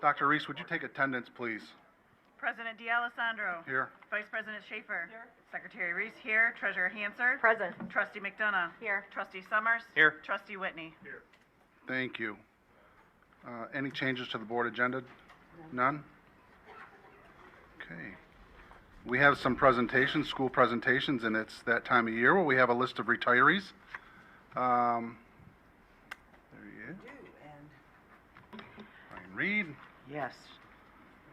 Dr. Reese, would you take attendance, please? President D'Alessandro. Here. Vice President Schaefer. Here. Secretary Reese here. Treasurer Hansard. Present. Trustee McDonough. Here. Trustee Summers. Here. Trustee Whitney. Here. Thank you. Any changes to the board agenda? None? Okay. We have some presentations, school presentations, and it's that time of year where we have a list of retirees. There he is. Ryan Reed Yes.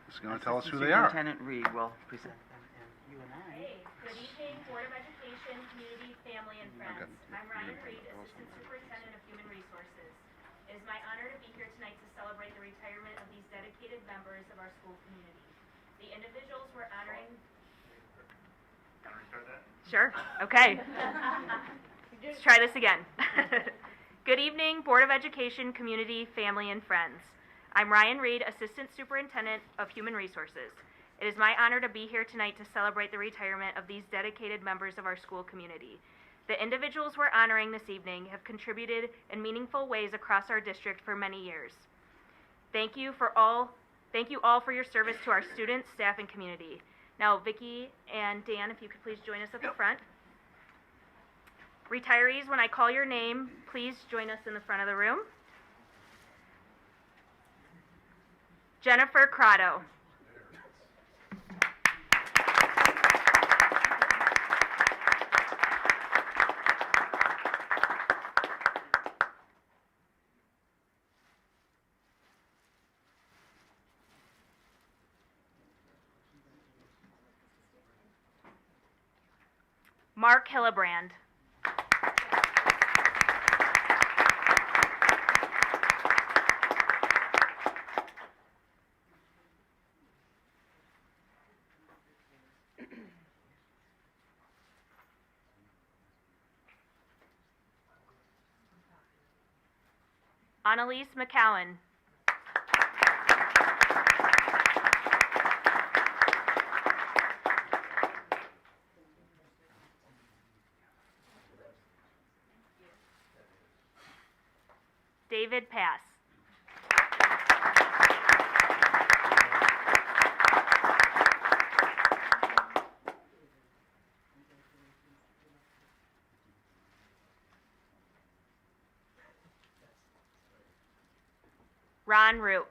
is going to tell us who they are. Superintendent Reed will present them, and you and I. Hey, good evening, Board of Education, community, family, and friends. I'm Ryan Reed, Assistant Superintendent of Human Resources. It is my honor to be here tonight to celebrate the retirement of these dedicated members of our school community. The individuals we're honoring... Can I restart that? Sure, okay. Let's try this again. Good evening, Board of Education, community, family, and friends. I'm Ryan Reed, Assistant Superintendent of Human Resources. It is my honor to be here tonight to celebrate the retirement of these dedicated members of our school community. The individuals we're honoring this evening have contributed in meaningful ways across our district for many years. Thank you all for your service to our students, staff, and community. Now, Vicki and Dan, if you could please join us at the front. Retirees, when I call your name, please join us in the front of the room. Jennifer Crotto. Mark Hillebrand. Annalise McCowan. David Pass. Ron Roop.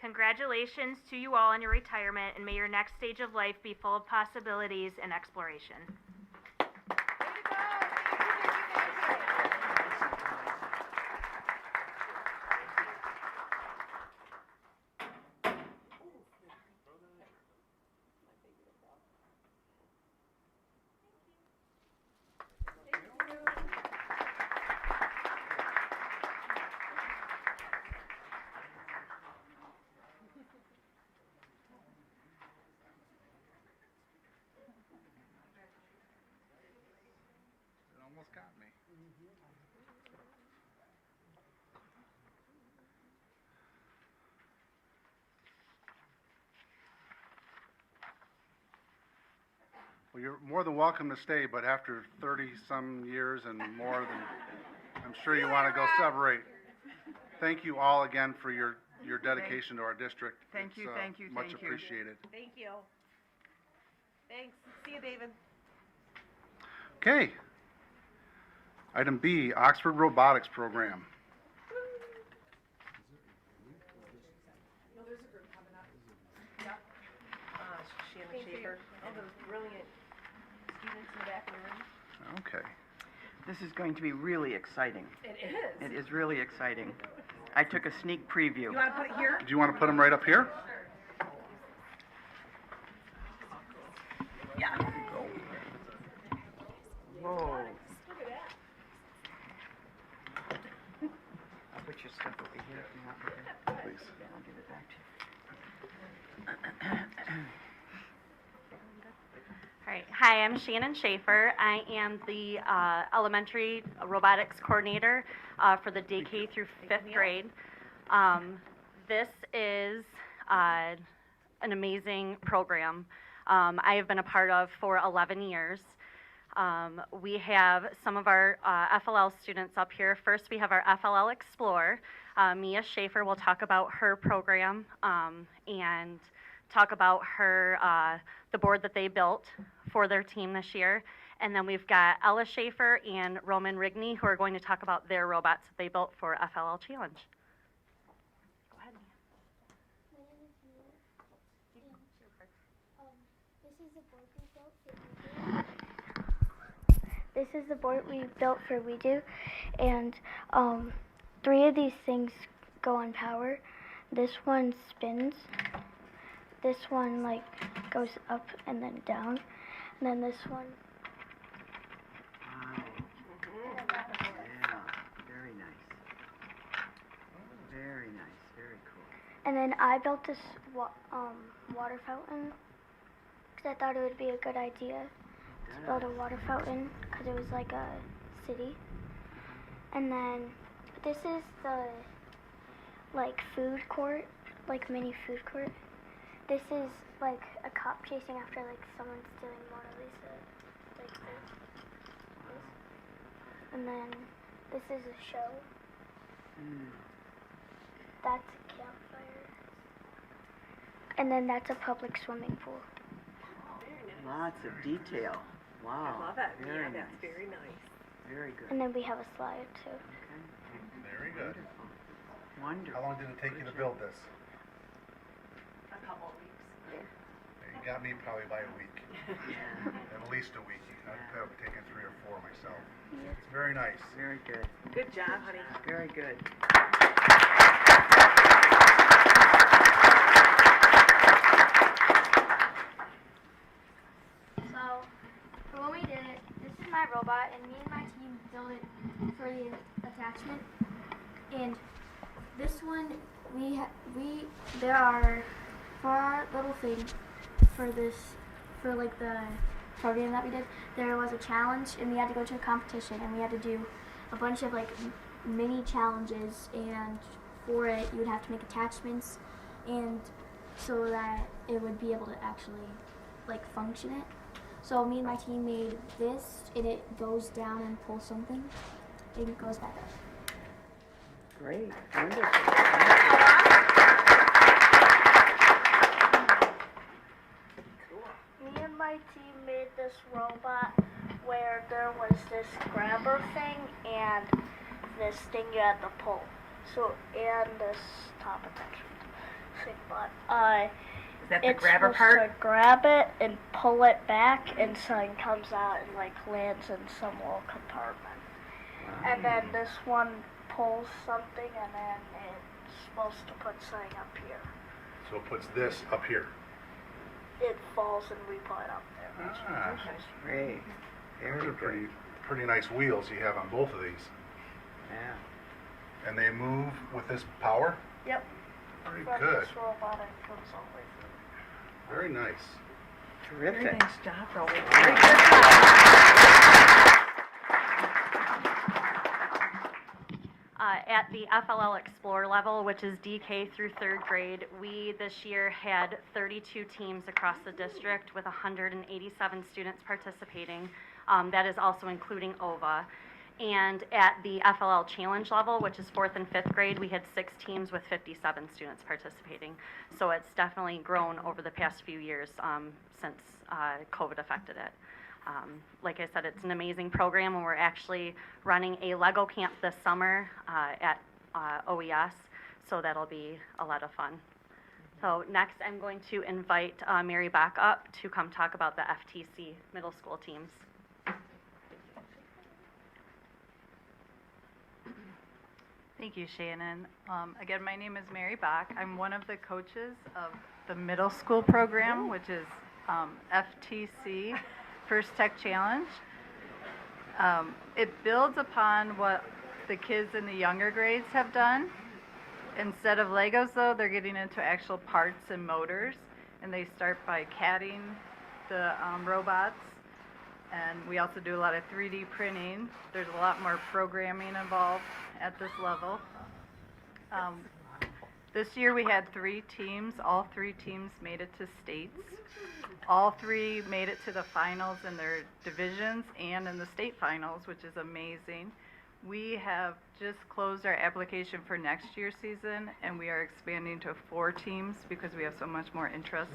Congratulations to you all on your retirement, and may your next stage of life be full of possibilities and exploration. Almost got me. Well, you're more than welcome to stay, but after 30-some years and more than, I'm sure you want to go separate. Thank you all again for your dedication to our district. Thank you. Much appreciated. Thank you. Thanks. See you, David. Okay. Item B, Oxford Robotics Program. No, there's a group coming up. Yep. Shannon Schaefer. All those brilliant students in the back of the room. Okay. This is going to be really exciting. It is. It is really exciting. I took a sneak preview. You want to put it here? Do you want to put them right up here? Yeah. Whoa. I'll put your stuff over here if you want me to. Please. Yeah, I'll give it back to you. All right. Hi, I'm Shannon Schaefer. I am the elementary robotics coordinator for the day K through 5th grade. This is an amazing program. I have been a part of for 11 years. We have some of our FLL students up here. First, we have our FLL Explorer. Mia Schaefer will talk about her program and talk about her the board that they built for their team this year. And then we've got Ella Schaefer and Roman Rigney who are going to talk about their robots that they built for FLL Challenge. Go ahead, Mia. My name is Mia. This is the board we built for WeDo, and 3 of these things go on power. This one spins. This one like goes up and then down, and then this one. Wow. Yeah, very nice. Very nice, very cool. And then I built this water fountain because I thought it would be a good idea to build a water fountain because it was like a city. And then this is the like food court, like mini food court. This is like a cop chasing after like someone stealing Mona Lisa, like this. And then this is a show. That's a campfire. And then that's a public swimming pool. Lots of detail. Wow. I love it. Very Yeah, nice. that's very nice. Very good. And then we have a slide too. Okay. Very good. Wonderful. How long did it take you to build this? A couple of weeks. You got me probably by a week. At least a week. I've probably taken 3 or 4 myself. It's very nice. Very good. Good job, honey. Very good. So, for when we did it, this is my robot, and me and my team built it for the attachment. And this one, there are 4 little things for this, for like the program that we did. There was a challenge, and we had to go to a competition, and we had to do a bunch of like mini challenges, and for it, you would have to make attachments, and so that it would be able to actually like function it. So me and my team made this, and it goes down and pulls something, and it goes back up. Great. Wonderful. Me and my team made this robot where there was this grabber thing and this thing you had to pull. So, and this top attachment thing, but Is that the it's grabber supposed part? to grab it and pull it back, and something comes out and like lands in some little compartment. And then this one pulls something, and then it's supposed to put something up here. So it puts this up here. It falls and we put it up there. Ah, Great. Very those are good. pretty nice wheels you have on both of these. Yeah. And they move with this power? Yep. Very From good. this robot, it comes all the way through. Very nice. Very Terrific. nice job, Rowan. Wow. Very good job. At the FLL Explorer level, which is DK through 3rd grade, we this year had 32 teams across the district with 187 students participating. That is also including OVA. And at the FLL Challenge level, which is 4th and 5th grade, we had 6 teams with 57 students participating. So it's definitely grown over the past few years since COVID affected it. Like I said, it's an amazing program, and we're actually running a Lego camp this summer at OES, so that'll be a lot of fun. So next, I'm going to invite Mary Bach up to come talk about the FTC middle school teams. Thank you, Shannon. Again, my name is Mary Bach. I'm one of the coaches of the middle school program, which is FTC, First Tech Challenge. It builds upon what the kids in the younger grades have done. Instead of Legos, though, they're getting into actual parts and motors, and they start by catting the robots. And we also do a lot of 3D printing. There's a lot more programming involved at this level. This year we had 3 teams. All 3 teams made it to states. All 3 made it to the finals in their divisions and in the state finals, which is amazing. We have just closed our application for next year's season, and we are expanding to 4 teams because we have so much more interest.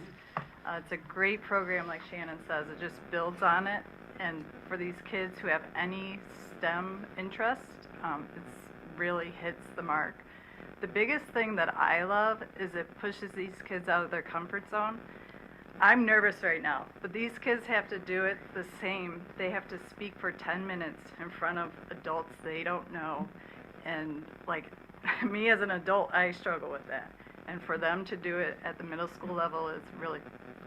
It's a great program, like Shannon says. It just builds on it, and for these kids who have any STEM interest, it really hits the mark. The biggest thing that I love is it pushes these kids out of their comfort zone. I'm nervous right now, but these kids have to do it the same. They have to speak for 10 minutes in front of adults they don't know. And like me as an adult, I struggle with that. And for them to do it at the middle school level is really,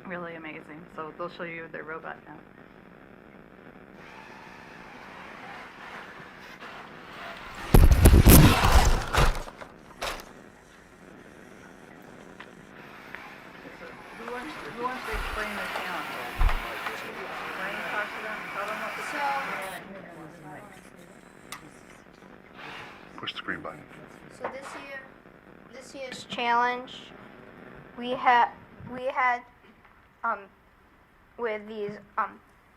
really amazing. So they'll show you their robot now. Who wants to explain the challenge? Wayne, talk to them, tell them what the Push the green button. So this year's challenge, we had with these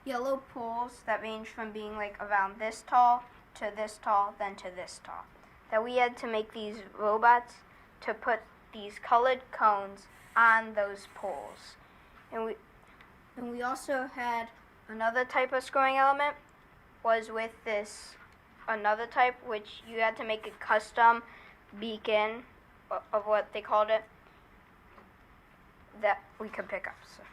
yellow poles that range from being like around this tall to this tall, then to this tall. That we had to make these robots to put these colored cones on those poles. And we also had another type of scoring element was with this another type which you had to make a custom beacon of what they called it that we could pick up. So.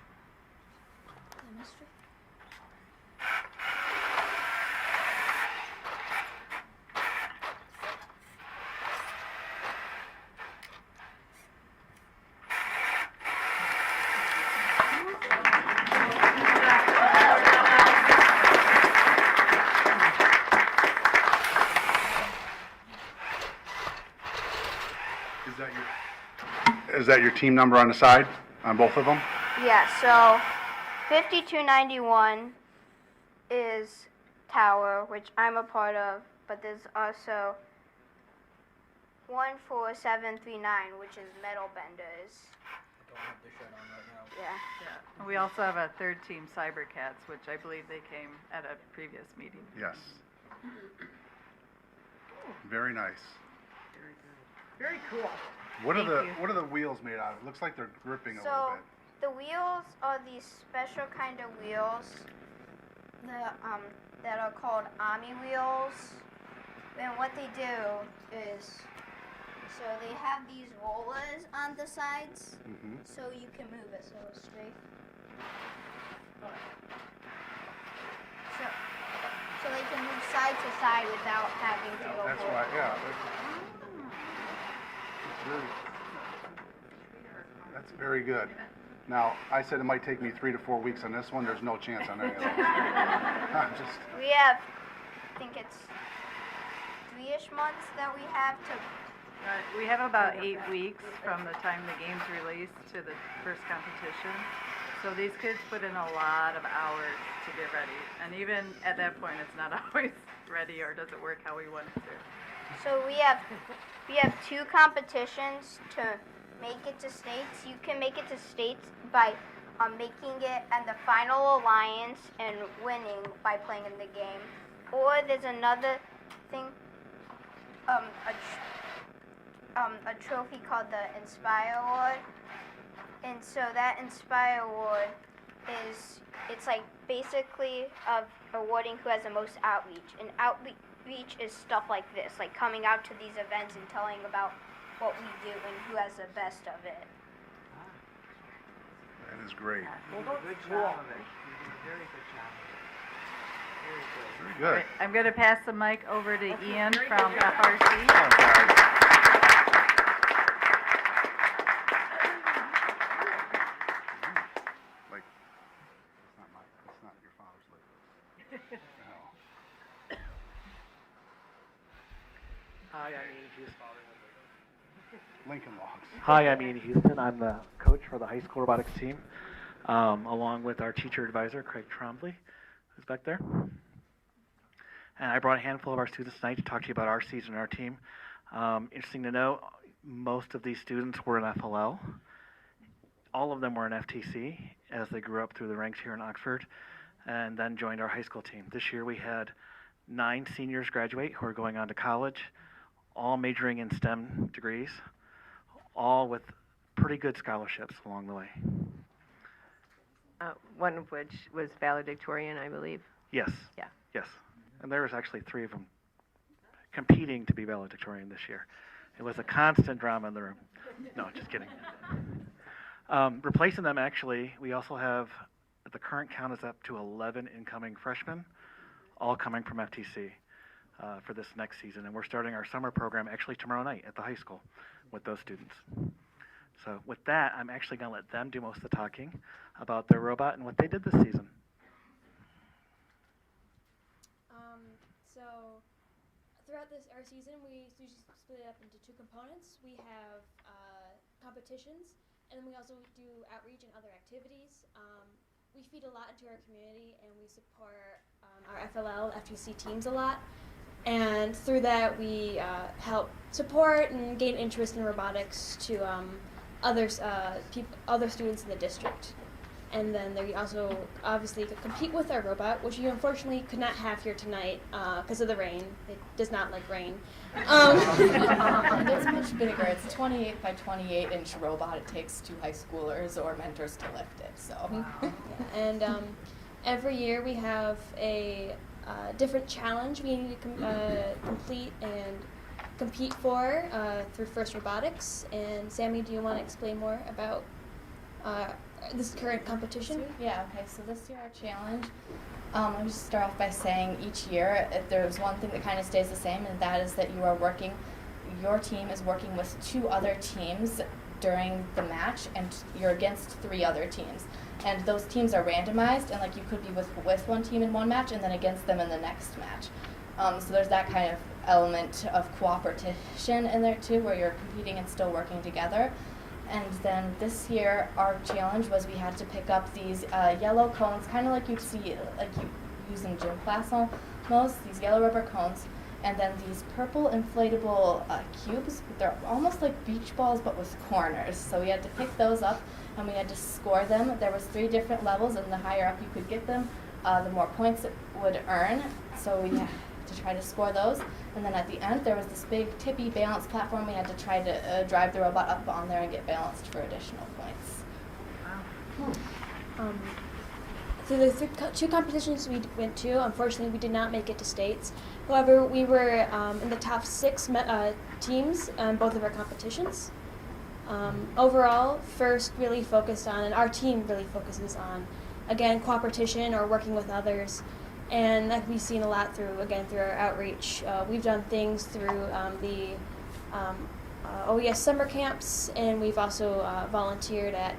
Is that your team number on the side, on both of them? Yeah, so 5291 is Tower, which I'm a part of, but there's also 14739, which is Metal Benders. I don't have the shirt on right now. Yeah. Yeah. And we also have a 3rd team, Cybercats, which I believe they came at a previous meeting. Yes. Very nice. Very cool. What are Thank you. what are the wheels made out of? It looks like they're gripping a So little bit. the wheels are these special kind of wheels that are called Ami wheels. And what they do is, so they have these rollers on the sides, so you can move it so it's straight. So they can move side to side without having to go That's forward. right, yeah. That's very good. Now, I said it might take me 3 to 4 weeks on this one. There's no chance on any of those. I'm just, We have, I think it's 3-ish months that we have to. We have about 8 weeks from the time the game's released to the first competition. So these kids put in a lot of hours to get ready. And even at that point, it's not always ready or doesn't work how we want it to. So we have 2 competitions to make it to states. You can make it to states by making it and the final alliance and winning by playing in the game. Or there's another thing, a trophy called the Inspire Award. And so that Inspire Award it's like basically awarding who has the most outreach. And outreach is stuff like this, like coming out to these events and telling about what we do and who has the best of it. that is great. You did a good job of it. You did a very good job of it. Very good. Very All good. right, I'm going to pass the mic over to Ian from FRC. Oh, guys. Like, it's not your father's lip. No. Hi, I'm Ian Houston. Lincoln Logs. Hi, I'm Ian Houston. I'm the coach for the high school robotics team, along with our teacher advisor, Craig Trombley, who's back there. And I brought a handful of our students tonight to talk to you about our season and our team. Interesting to know, most of these students were in FLL. All of them were in FTC as they grew up through the ranks here in Oxford and then joined our high school team. This year we had 9 seniors graduate who are going on to college, all majoring in STEM degrees, all with pretty good scholarships along the way. One of which was valedictorian, I believe. Yes. Yeah. Yes. And there was actually 3 of them competing to be valedictorian this year. It was a constant drama in the room. No, just kidding. Replacing them, actually, we also have, the current count is up to 11 incoming freshmen, all coming from FTC for this next season. And we're starting our summer program actually tomorrow night at the high school with those students. So with that, I'm actually going to let them do most of the talking about their robot and what they did this season. So throughout our season, we usually split it up into 2 components. We have competitions, and then we also do outreach and other activities. We feed a lot into our community, and we support our FLL, FTC teams a lot. And through that, we help support and gain interest in robotics to other students in the district. And then they also obviously compete with our robot, which you unfortunately could not have here tonight because of the rain. It does not like rain. It's much bigger. It's 28 by 28 inch robot. It takes 2 high schoolers or mentors to lift it. So. Yeah, and every year we have a different challenge we need to complete and compete for through First Robotics. And Sammy, do you want to explain more about this current competition? Yeah, okay, so this year our challenge, let me just start off by saying each year there's one thing that kind of stays the same, and that is that your team is working with 2 other teams during the match, and you're against 3 other teams. And those teams are randomized, and like you could be with one team in one match and then against them in the next match. So there's that kind of element of cooperation in there too, where you're competing and still working together. And then this year, our challenge was we had to pick up these yellow cones, kind of like you'd see, like you use in gym class almost, these yellow rubber cones, and then these purple inflatable cubes. They're almost like beach balls, but with corners. So we had to pick those up, and we had to score them. There was 3 different levels, and the higher up you could get them, the more points it would earn. So we had to try to score those. And then at the end, there was this big tippy balance platform. We had to try to drive the robot up on there and get balanced for additional points. Wow. Through the 2 competitions we went to, unfortunately, we did not make it to states. However, we were in the top 6 teams on both of our competitions. Overall, First really focused on, and our team really focuses on, again, cooperation or working with others. And like we've seen a lot through our outreach. We've done things through the OES summer camps, and we've also volunteered at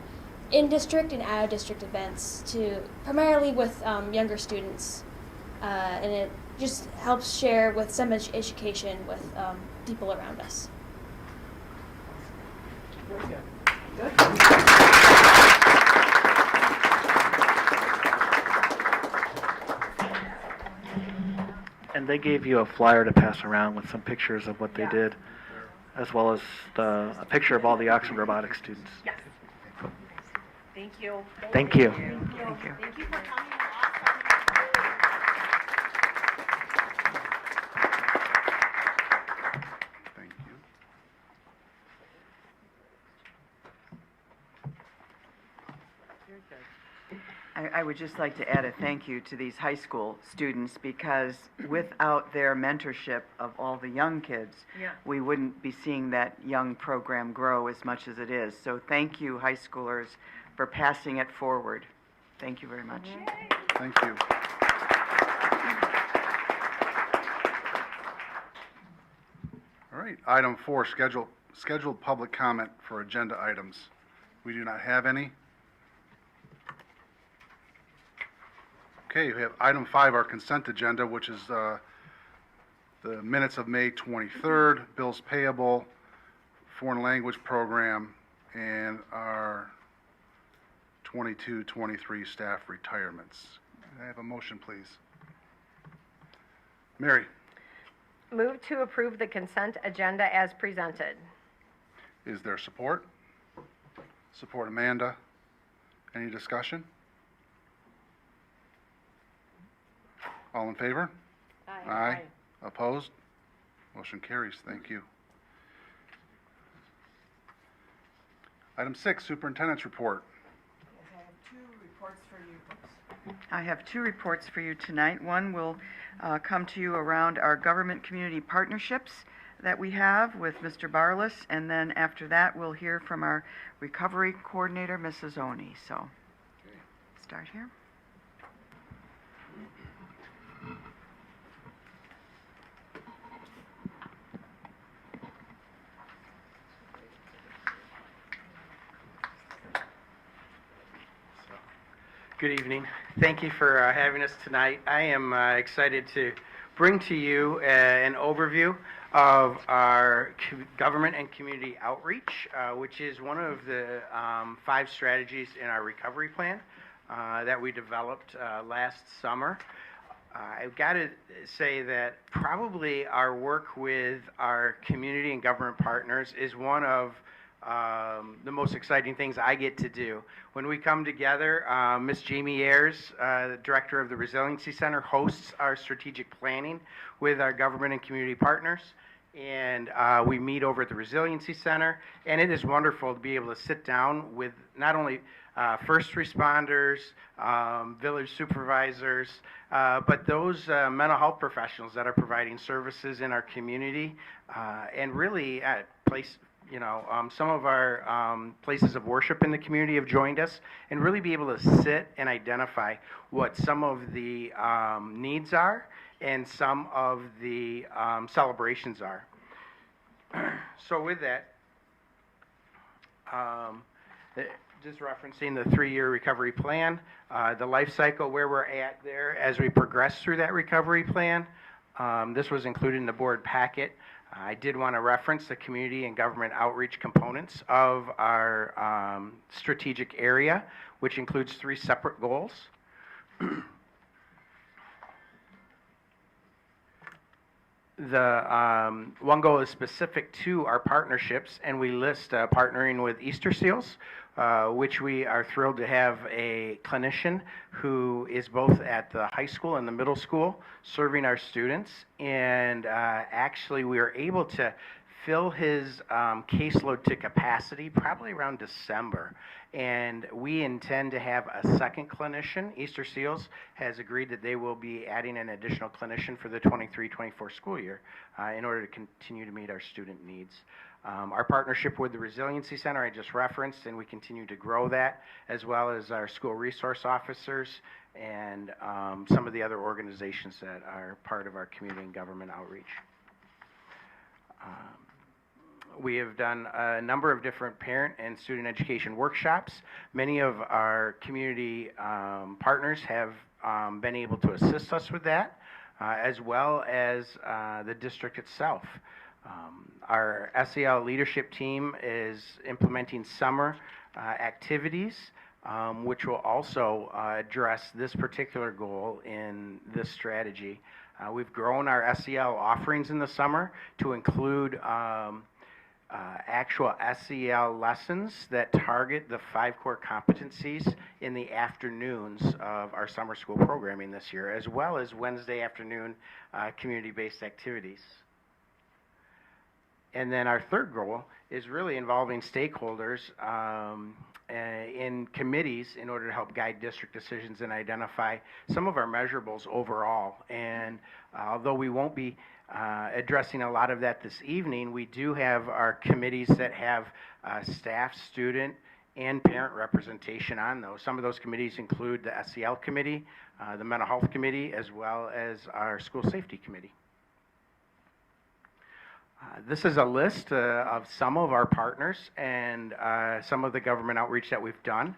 in-district and out-of-district events primarily with younger students. And it just helps share with some education with people around us. Very good. And they gave you a flyer to pass around with some pictures of what they did, as well as a picture of all the Oxford Robotics students. Yes. Thank you. Thank you. Thank you. Thank you for coming. Thank you. I would just like to add a thank you to these high school students, because without their mentorship of all the young kids, we wouldn't be seeing that young program grow as much as it is. So thank you, high schoolers, for passing it forward. Thank you very much. Thank you. All right, item 4, scheduled public comment for agenda items. We do not have any. Okay, we have item 5, our consent agenda, which is the minutes of May 23rd, bills payable, foreign language program, and our 22-23 staff retirements. Can I have a motion, please? Mary? Move to approve the consent agenda as presented. Is there support? Support Amanda. Any discussion? All in favor? Aye. Opposed? Motion carries. Thank you. Item 6, Superintendent's Report. I have two reports for you tonight. One will come to you around our government community partnerships that we have with Mr. Barless, and then after that we'll hear from our recovery coordinator, Mrs. Oni. So, start here. Good evening. Thank you for having us tonight. I am excited to bring to you an overview of our government and community outreach, which is one of the 5 strategies in our recovery plan that we developed last summer. I've got to say that probably our work with our community and government partners is one of the most exciting things I get to do. When we come together, Ms. Jamie Ayers, the director of the Resiliency Center, hosts our strategic planning with our government and community partners. And we meet over at the Resiliency Center. And it is wonderful to be able to sit down with not only first responders, village supervisors, but those mental health professionals that are providing services in our community, and really some of our places of worship in the community have joined us, and really be able to sit and identify what some of the needs are and some of the celebrations are. So with that, just referencing the 3-year recovery plan, the life cycle, where we're at there as we progress through that recovery plan. This was included in the board packet. I did want to reference the community and government outreach components of our strategic area, which includes 3 separate goals. The one goal is specific to our partnerships, and we list partnering with Easter Seals, which we are thrilled to have a clinician who is both at the high school and the middle school serving our students. And actually, we were able to fill his caseload to capacity probably around December. And we intend to have a second clinician. Easter Seals has agreed that they will be adding an additional clinician for the 23-24 school year in order to continue to meet our student needs. Our partnership with the Resiliency Center I just referenced, and we continue to grow that, as well as our school resource officers and some of the other organizations that are part of our community and government outreach. We have done a number of different parent and student education workshops. Many of our community partners have been able to assist us with that, as well as the district itself. Our SEL leadership team is implementing summer activities, which will also address this particular goal in this strategy. We've grown our SEL offerings in the summer to include actual SEL lessons that target the 5 core competencies in the afternoons of our summer school programming this year, as well as Wednesday afternoon community-based activities. And then our third goal is really involving stakeholders in committees in order to help guide district decisions and identify some of our measurables overall. And although we won't be addressing a lot of that this evening, we do have our committees that have staff, student, and parent representation on those. Some of those committees include the SEL committee, the mental health committee, as well as our school safety committee. This is a list of some of our partners and some of the government outreach that we've done.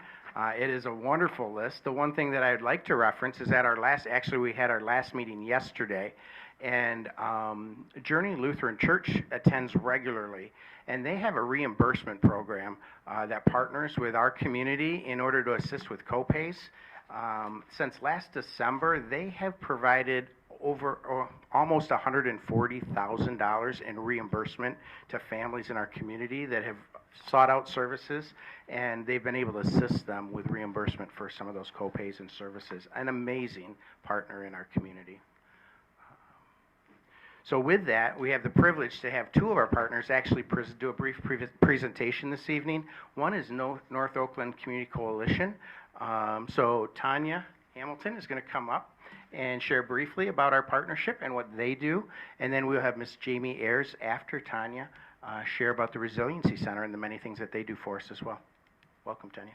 It is a wonderful list. The one thing that I'd like to reference is that we had our last meeting yesterday, and Journey Lutheran Church attends regularly, and they have a reimbursement program that partners with our community in order to assist with co-pays. Since last December, they have provided almost $140,000 in reimbursement to families in our community that have sought out services, and they've been able to assist them with reimbursement for some of those co-pays and services. An amazing partner in our community. So with that, we have the privilege to have two of our partners actually do a brief presentation this evening. One is North Oakland Community Coalition. So Tanya Hamilton is going to come up and share briefly about our partnership and what they do. And then we'll have Ms. Jamie Ayers after Tanya share about the Resiliency Center and the many things that they do for us as well. Welcome, Tanya.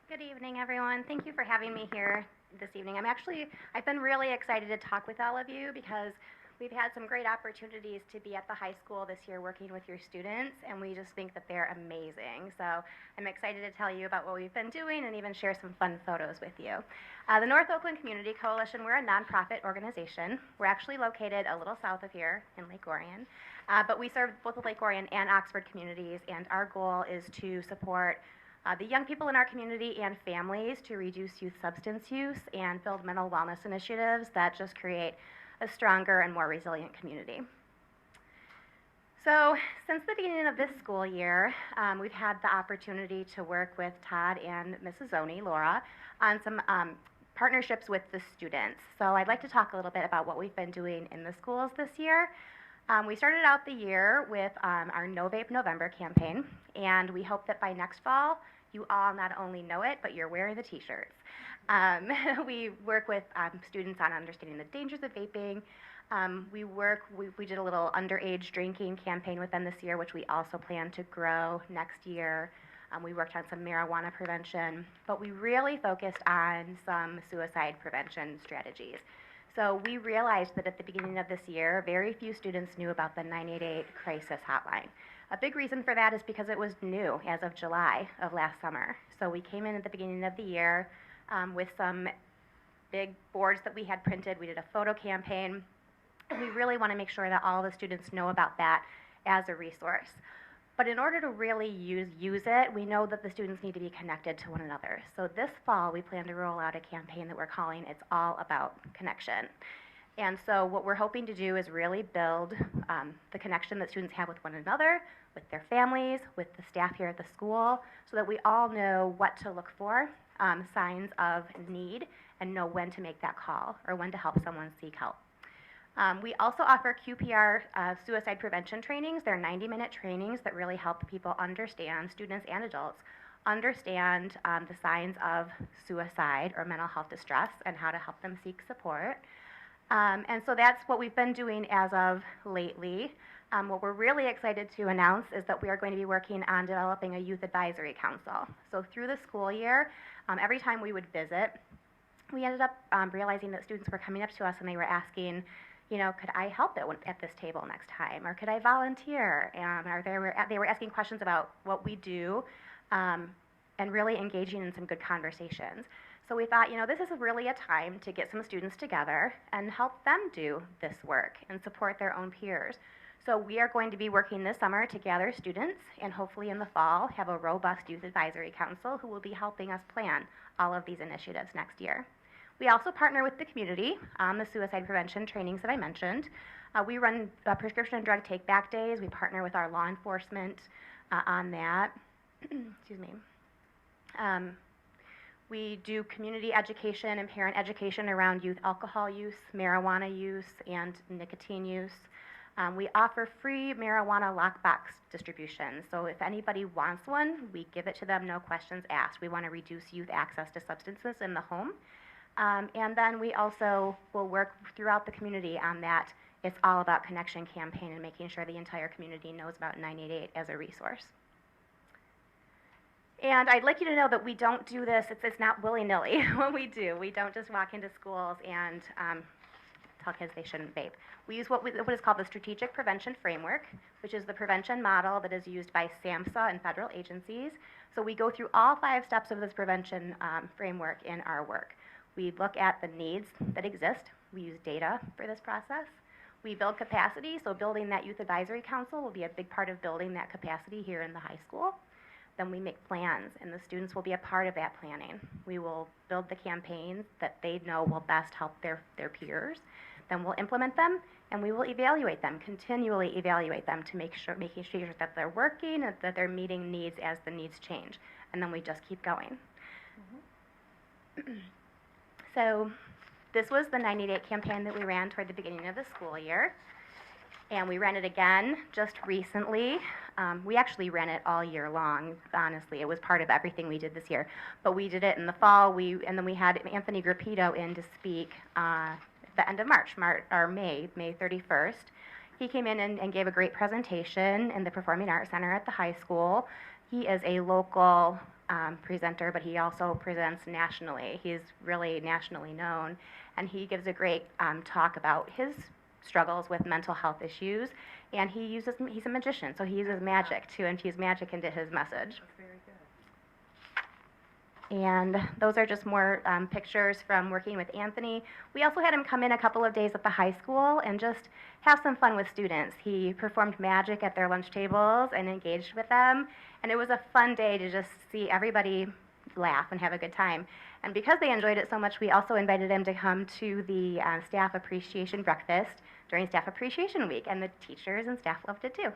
Good evening, everyone. Thank you for having me here this evening. I've been really excited to talk with all of you because we've had some great opportunities to be at the high school this year working with your students, and we just think that they're amazing. So I'm excited to tell you about what we've been doing and even share some fun photos with you. The North Oakland Community Coalition, we're a nonprofit organization. We're actually located a little south of here in Lake Orion, but we serve both the Lake Orion and Oxford communities, and our goal is to support the young people in our community and families to reduce youth substance use and build mental wellness initiatives that just create a stronger and more resilient community. So since the beginning of this school year, we've had the opportunity to work with Todd and Mrs. Oni, Laura, on some partnerships with the students. So I'd like to talk a little bit about what we've been doing in the schools this year. We started out the year with our No Vape November campaign, and we hope that by next fall, you all not only know it, but you're wearing the t-shirts. We work with students on understanding the dangers of vaping. We did a little underage drinking campaign with them this year, which we also plan to grow next year. We worked on some marijuana prevention, but we really focused on some suicide prevention strategies. So we realized that at the beginning of this year, very few students knew about the 988 crisis hotline. A big reason for that is because it was new as of July of last summer. So we came in at the beginning of the year with some big boards that we had printed. We did a photo campaign. And we really want to make sure that all the students know about that as a resource. But in order to really use it, we know that the students need to be connected to one another. So this fall, we plan to roll out a campaign that we're calling It's All About Connection. And so what we're hoping to do is really build the connection that students have with one another, with their families, with the staff here at the school, so that we all know what to look for, signs of need, and know when to make that call or when to help someone seek help. We also offer QPR suicide prevention trainings. They're 90-minute trainings that really help people understand, students and adults, understand the signs of suicide or mental health distress and how to help them seek support. And so that's what we've been doing as of lately. What we're really excited to announce is that we are going to be working on developing a youth advisory council. So through the school year, every time we would visit, we ended up realizing that students were coming up to us and they were asking, you know, could I help at this table next time? Or could I volunteer? Or they were asking questions about what we do and really engaging in some good conversations. So we thought, you know, this is really a time to get some students together and help them do this work and support their own peers. So we are going to be working this summer to gather students and hopefully in the fall have a robust youth advisory council who will be helping us plan all of these initiatives next year. We also partner with the community on the suicide prevention trainings that I mentioned. We run prescription and drug take-back days. We partner with our law enforcement on that. Excuse me. We do community education and parent education around youth alcohol use, marijuana use, and nicotine use. We offer free marijuana lockbox distribution. So if anybody wants one, we give it to them, no questions asked. We want to reduce youth access to substances in the home. And then we also will work throughout the community on that It's All About Connection campaign and making sure the entire community knows about 988 as a resource. And I'd like you to know that we don't do this, it's not willy-nilly what we do. We don't just walk into schools and tell kids they shouldn't vape. We use what is called the Strategic Prevention Framework, which is the prevention model that is used by SAMHSA and federal agencies. So we go through all 5 steps of this prevention framework in our work. We look at the needs that exist. We use data for this process. We build capacity, so building that youth advisory council will be a big part of building that capacity here in the high school. then we make plans, and the students will be a part of that planning. We will build the campaigns that they know will best help their peers. Then we'll implement them, and we will evaluate them, continually evaluate them to making sure that they're working and that they're meeting needs as the needs change. And then we just keep going. So this was the 90-day campaign that we ran toward the beginning of the school year. And we ran it again just recently. We actually ran it all year long, honestly. It was part of everything we did this year. But we did it in the fall, and then we had Anthony Grappito in to speak at the end of May 31st. He came in and gave a great presentation in the Performing Arts Center at the high school. He is a local presenter, but he also presents nationally. He's really nationally known, and he gives a great talk about his struggles with mental health issues, and he's a magician, so he uses magic to infuse magic into his message. That's very good. And those are just more pictures from working with Anthony. We also had him come in a couple of days at the high school and just have some fun with students. He performed magic at their lunch tables and engaged with them, and it was a fun day to just see everybody laugh and have a good time. And because they enjoyed it so much, we also invited him to come to the staff appreciation breakfast during Staff Appreciation Week, and the teachers and staff loved it too.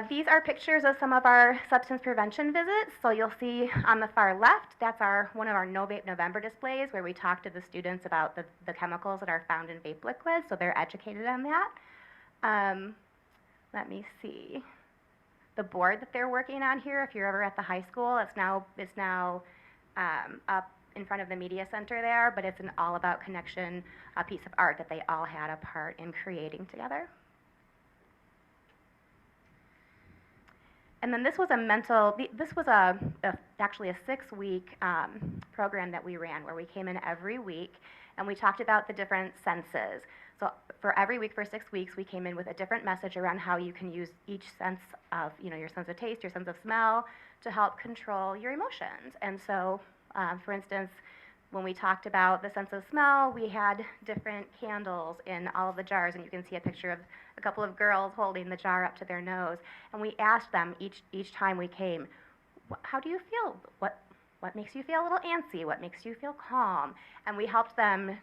These are pictures of some of our substance prevention visits. So you'll see on the far left, that's one of our No Vape November displays where we talk to the students about the chemicals that are found in vape liquids, so they're educated on that. Let me see. The board that they're working on here, if you're ever at the high school, it's now up in front of the media center there, but it's an all about connection, a piece of art that they all had a part in creating together. And then this was actually a 6-week program that we ran where we came in every week and we talked about the different senses. So for every week for 6 weeks, we came in with a different message around how you can use each sense of, your sense of taste, your sense of smell, to help control your emotions. And so, for instance, when we talked about the sense of smell, we had different candles in all of the jars, and you can see a picture of a couple of girls holding the jar up to their nose. And we asked them each time we came, how do you feel? What makes you feel a little antsy? What makes you feel calm? And we helped them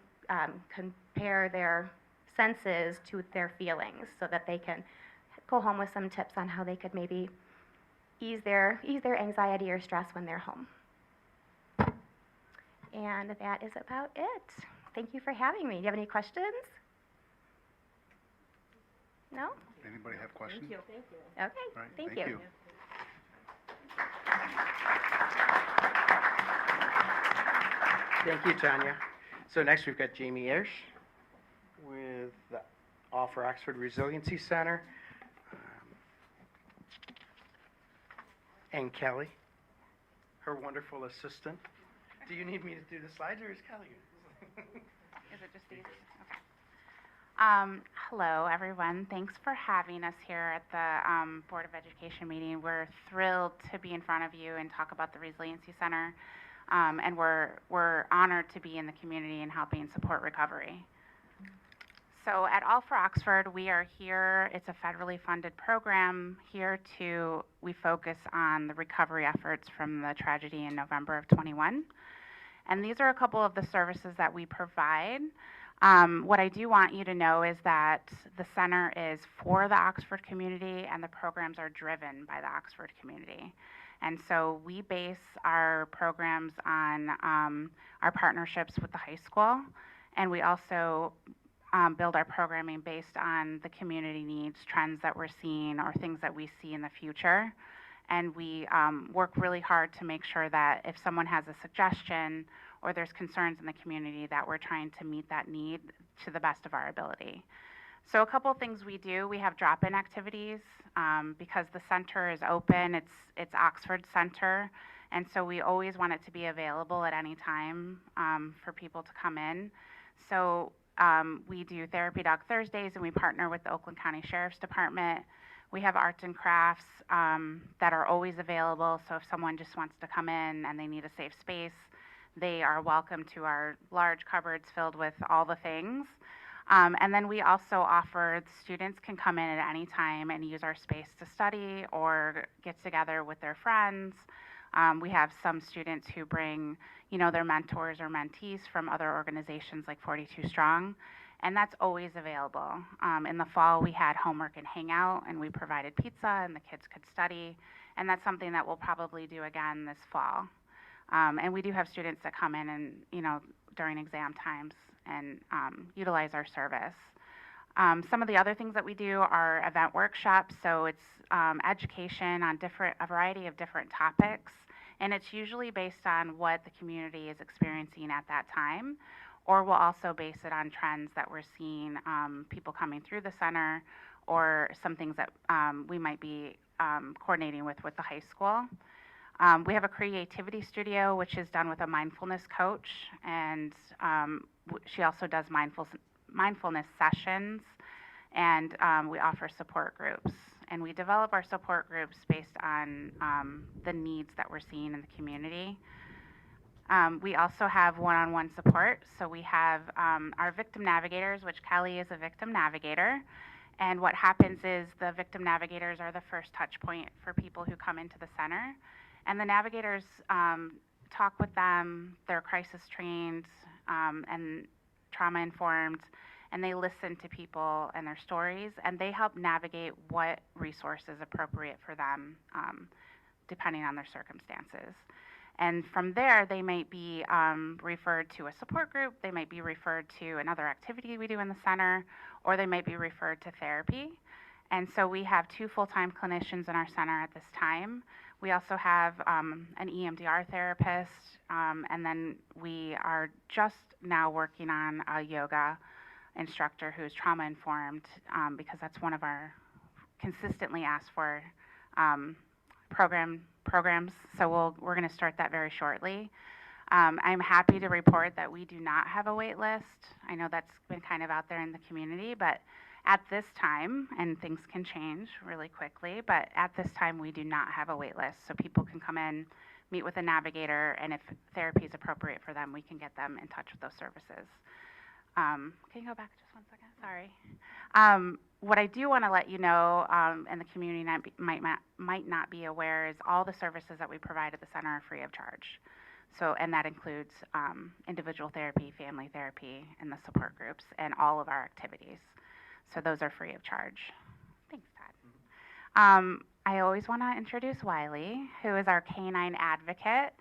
compare their senses to their feelings so that they can go home with some tips on how they could maybe ease their anxiety or stress when they're home. And that is about it. Thank you for having me. Do you have any questions? No? Anybody have questions? Thank you. Okay, Right, thank you. Thank you, Tanya. So next we've got Jamie Ayers with the All for Oxford Resiliency Center, and Kelly, her wonderful assistant. Do you need me to do the slides, or is Kelly? Is it just these? Okay. Hello, everyone. Thanks for having us here at the Board of Education meeting. We're thrilled to be in front of you and talk about the Resiliency Center, and we're honored to be in the community and helping support recovery. So at All for Oxford, we are here. It's a federally funded program. We focus on the recovery efforts from the tragedy in November of 21. And these are a couple of the services that we provide. What I do want you to know is that the center is for the Oxford community and the programs are driven by the Oxford community. And so we base our programs on our partnerships with the high school, and we also build our programming based on the community needs, trends that we're seeing, or things that we see in the future. And we work really hard to make sure that if someone has a suggestion or there's concerns in the community, that we're trying to meet that need to the best of our ability. So a couple of things we do, we have drop-in activities because the center is open, it's Oxford Center, and so we always want it to be available at any time for people to come in. So we do Therapy Dog Thursdays, and we partner with the Oakland County Sheriff's Department. We have arts and crafts that are always available, so if someone just wants to come in and they need a safe space, they are welcome to our large cupboards filled with all the things. And then we also offer, the students can come in at any time and use our space to study or get together with their friends. We have some students who bring, their mentors or mentees from other organizations like 42 Strong, and that's always available. In the fall, we had homework and hangout, and we provided pizza, and the kids could study, and that's something that we'll probably do again this fall. And we do have students that come in and, during exam times and utilize our service. Some of the other things that we do are event workshops, so it's education on a variety of different topics, and it's usually based on what the community is experiencing at that time, or we'll also base it on trends that we're seeing, people coming through the center, or some things that we might be coordinating with the high school. We have a creativity studio, which is done with a mindfulness coach, and she also does mindfulness sessions, and we offer support groups. And we develop our support groups based on the needs that we're seeing in the community. We also have one-on-one support. So we have our victim navigators, which Kelly is a victim navigator. And what happens is the victim navigators are the first touch point for people who come into the center. And the navigators talk with them, they're crisis trained and trauma informed, and they listen to people and their stories, and they help navigate what resource is appropriate for them depending on their circumstances. And from there, they might be referred to a support group, they might be referred to another activity we do in the center, or they might be referred to therapy. And so we have 2 full-time clinicians in our center at this time. We also have an EMDR therapist, and then we are just now working on a yoga instructor who's trauma informed, because that's one of our consistently asked for programs. So we're going to start that very shortly. I'm happy to report that we do not have a wait list. I know that's been kind of out there in the community, but at this time, and things can change really quickly, but at this time we do not have a wait list. So people can come in, meet with a navigator, and if therapy is appropriate for them, we can get them in touch with those services. Can you go back just one second? Sorry. What I do want to let you know, and the community might not be aware, is all the services that we provide at the center are free of charge. So, and that includes individual therapy, family therapy, and the support groups, and all of our activities. So those are free of charge. Thanks, Todd. I always want to introduce Wiley, who is our canine advocate.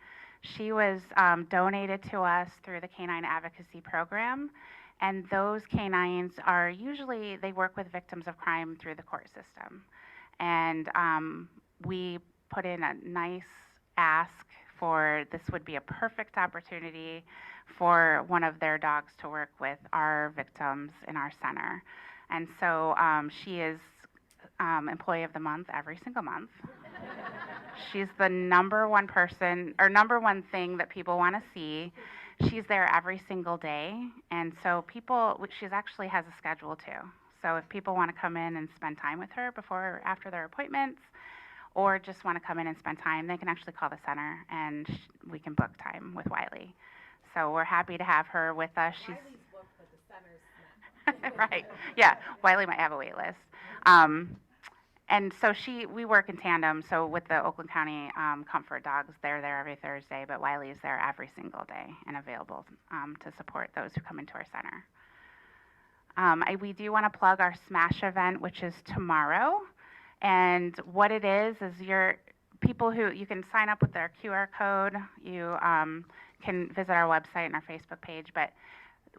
She was donated to us through the Canine Advocacy Program, and those canines are usually, they work with victims of crime through the court system. And we put in a nice ask for, this would be a perfect opportunity for one of their dogs to work with our victims in our center. And so she is Employee of the Month every single month. She's the number one person, or number one thing that people want to see. She's there every single day. And so she actually has a schedule too. So if people want to come in and spend time with her before or after their appointments, or just want to come in and spend time, they can actually call the center and we can book time with Wiley. So we're happy to have her with us. She's booked, but the center's not. right. Yeah. Wiley might have a wait list. And so we work in tandem. So with the Oakland County Comfort Dogs, they're there every Thursday, but Wiley is there every single day and available to support those who come into our center. We do want to plug our Smash event, which is tomorrow. And what it is people who, you can sign up with their QR code. You can visit our website and our Facebook page, but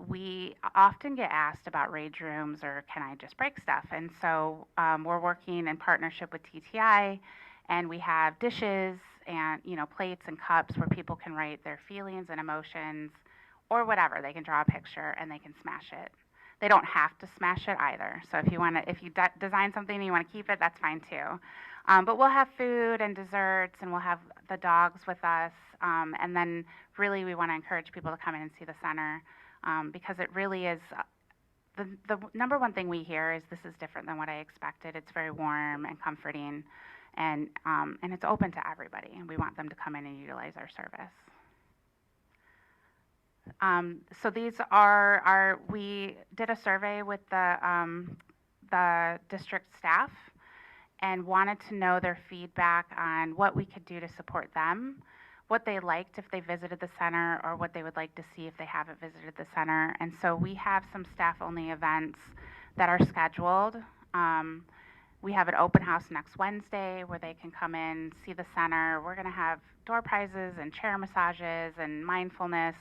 we often get asked about rage rooms or can I just break stuff? And so we're working in partnership with TTI, and we have dishes and plates and cups where people can write their feelings and emotions or whatever. They can draw a picture and they can smash it. They don't have to smash it either. So if you design something and you want to keep it, that's fine too. But we'll have food and desserts, and we'll have the dogs with us. And then really we want to encourage people to come in and see the center. Because it really is, the number one thing we hear is this is different than what I expected. It's very warm and comforting, and it's open to everybody, and we want them to come in and utilize our service. So these are we did a survey with the district staff and wanted to know their feedback on what we could do to support them, what they liked if they visited the center, or what they would like to see if they haven't visited the center. And so we have some staff-only events that are scheduled. We have an open house next Wednesday where they can come in, see the center. We're going to have door prizes and chair massages and mindfulness.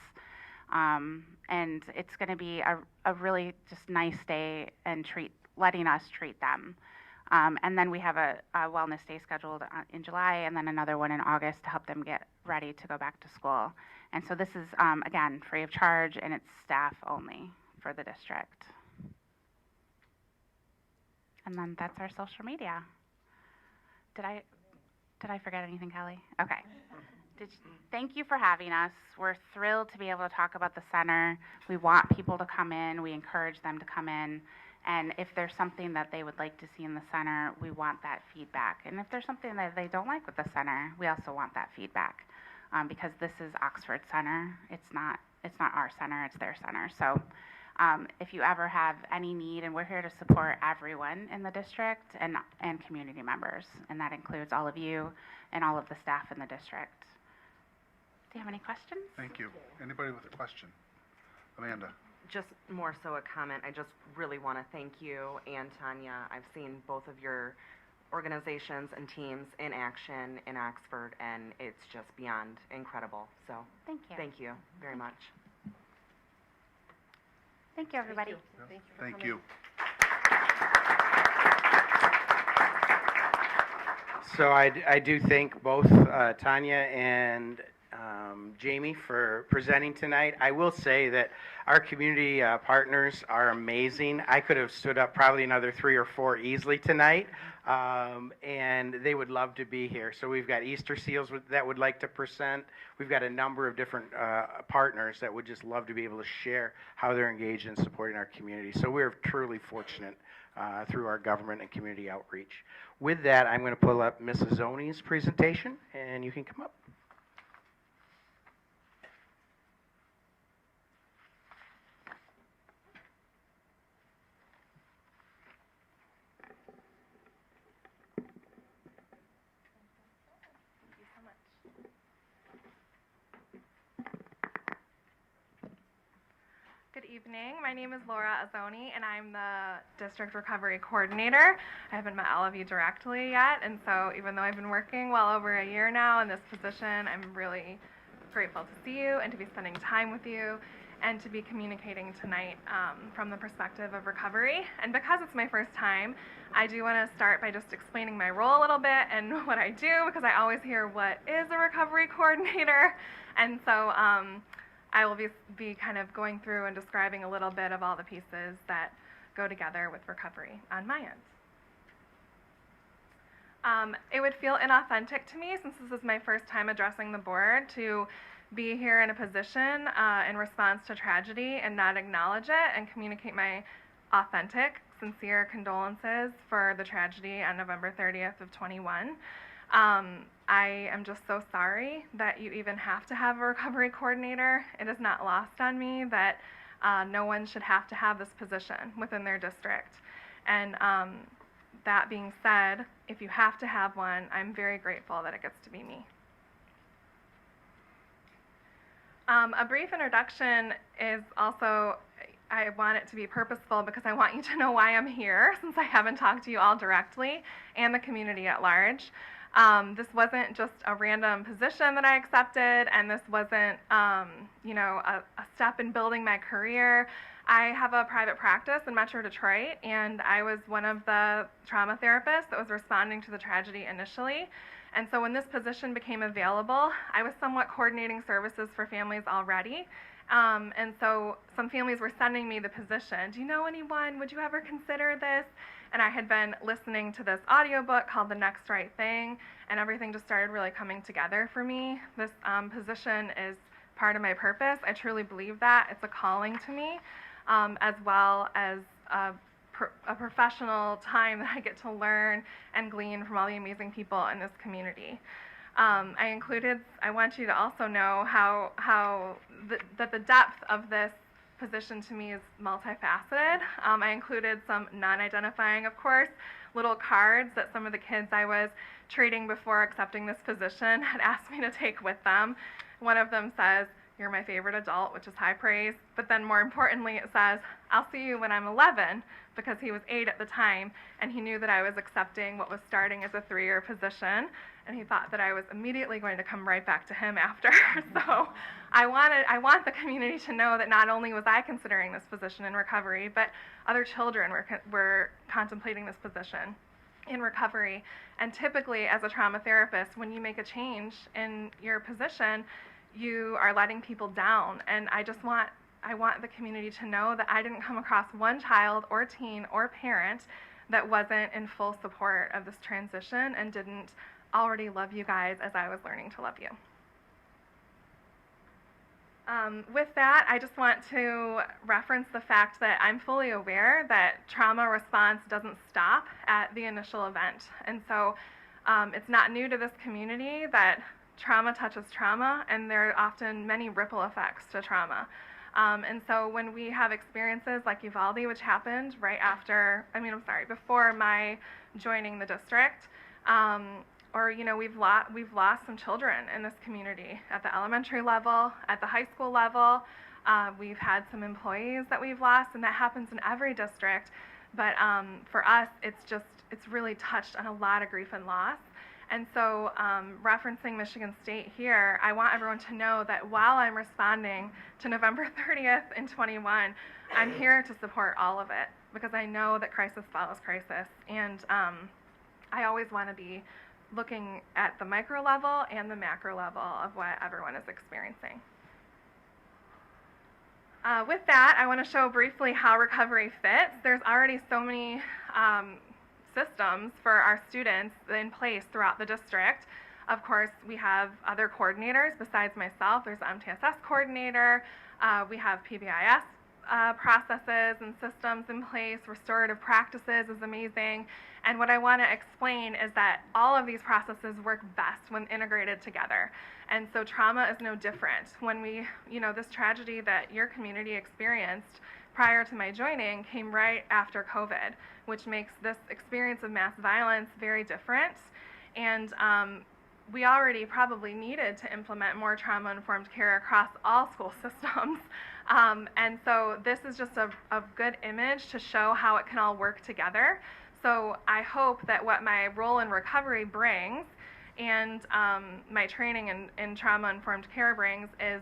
And it's going to be a really just nice day and letting us treat them. And then we have a wellness day scheduled in July and then another one in August to help them get ready to go back to school. And so this is, again, free of charge, and it's staff only for the district. And then that's our social media. Did I forget anything, Kelly? Okay. Thank you for having us. We're thrilled to be able to talk about the center. We want people to come in. We encourage them to come in. And if there's something that they would like to see in the center, we want that feedback. And if there's something that they don't like with the center, we also want that feedback. Because this is Oxford Center. It's not our center, it's their center. So if you ever have any need, and we're here to support everyone in the district and community members, and that includes all of you and all of the staff in the district. Do you have any questions? Thank you. Anybody with a question? Amanda? Just more so a comment. I just really want to thank you and Tanya. I've seen both of your organizations and teams in action in Oxford, and it's just beyond incredible. So thank you. Thank you very much. Thank you, everybody. Thank you. So I do thank both Tanya and Jamie for presenting tonight. I will say that our community partners are amazing. I could have stood up probably another 3 or 4 easily tonight, and they would love to be here. So we've got Easter Seals that would like to present. We've got a number of different partners that would just love to be able to share how they're engaged in supporting our community. So we're truly fortunate through our government and community outreach. With that, I'm going to pull up Mrs. Zoni's presentation, and you can come up. Good evening. My name is Laura Azzoni, and I'm the District Recovery Coordinator. I haven't met all of you directly yet, and so even though I've been working well over a year now in this position, I'm really grateful to see you and to be spending time with you and to be communicating tonight from the perspective of recovery. And because it's my first time, I do want to start by just explaining my role a little bit and what I do, because I always hear, what is a recovery coordinator? And so I will be kind of going through and describing a little bit of all the pieces that go together with recovery on my end. It would feel inauthentic to me, since this is my first time addressing the board, to be here in a position in response to tragedy and not acknowledge it and communicate my authentic, sincere condolences for the tragedy on November 30th of 21. I am just so sorry that you even have to have a recovery coordinator. It is not lost on me that no one should have to have this position within their district. And that being said, if you have to have one, I'm very grateful that it gets to be me. A brief introduction is also, I want it to be purposeful because I want you to know why I'm here, since I haven't talked to you all directly, and the community at large. This wasn't just a random position that I accepted, and this wasn't, a step in building my career. I have a private practice in Metro Detroit, and I was one of the trauma therapists that was responding to the tragedy initially. And so when this position became available, I was somewhat coordinating services for families already. And so some families were sending me the position. Do you know anyone? Would you ever consider this? And I had been listening to this audiobook called The Next Right Thing, and everything just started really coming together for me. This position is part of my purpose. I truly believe that. It's a calling to me, as well as a professional time that I get to learn and glean from all the amazing people in this community. I want you to also know that the depth of this position to me is multifaceted. I included some non-identifying, of course, little cards that some of the kids I was treating before accepting this position had asked me to take with them. One of them says, "You're my favorite adult," which is high praise, but then more importantly it says, "I'll see you when I'm 11," because he was 8 at the time, and he knew that I was accepting what was starting as a 3-year position, and he thought that I was immediately going to come right back to him after. So I want the community to know that not only was I considering this position in recovery, but other children were contemplating this position in recovery. And typically, as a trauma therapist, when you make a change in your position, you are letting people down. And I want the community to know that I didn't come across one child or teen or parent that wasn't in full support of this transition and didn't already love you guys as I was learning to love you. With that, I just want to reference the fact that I'm fully aware that trauma response doesn't stop at the initial event. And so it's not new to this community that trauma touches trauma, and there are often many ripple effects to trauma. And so when we have experiences like Uvalde, which happened before my joining the district, or we've lost some children in this community at the elementary level, at the high school level. We've had some employees that we've lost, and that happens in every district. But for us, it's really touched on a lot of grief and loss. And so referencing Michigan State here, I want everyone to know that while I'm responding to November 30th in 21, I'm here to support all of it, because I know that crisis follows crisis. And I always want to be looking at the micro level and the macro level of what everyone is experiencing. With that, I want to show briefly how recovery fits. There's already so many systems for our students in place throughout the district. Of course, we have other coordinators besides myself. There's the MTSS coordinator. We have PBIS processes and systems in place. Restorative practices is amazing. And what I want to explain is that all of these processes work best when integrated together. And so trauma is no different. When this tragedy that your community experienced prior to my joining came right after COVID, which makes this experience of mass violence very different. And we already probably needed to implement more trauma-informed care across all school systems. And so this is just a good image to show how it can all work together. So I hope that what my role in recovery brings and my training in trauma-informed care brings is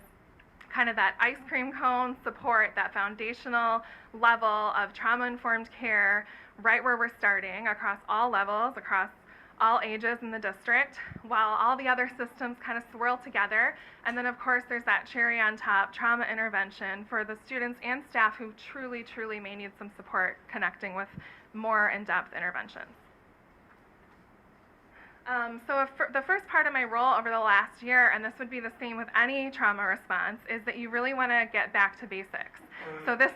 kind of that ice cream cone support, that foundational level of trauma-informed care right where we're starting across all levels, across all ages in the district, while all the other systems kind of swirl together. And then of course there's that cherry on top, trauma intervention for the students and staff who truly, truly may need some support connecting with more in-depth interventions. The first part of my role over the last year, and this would be the same with any trauma response, is that you really want to get back to basics. So these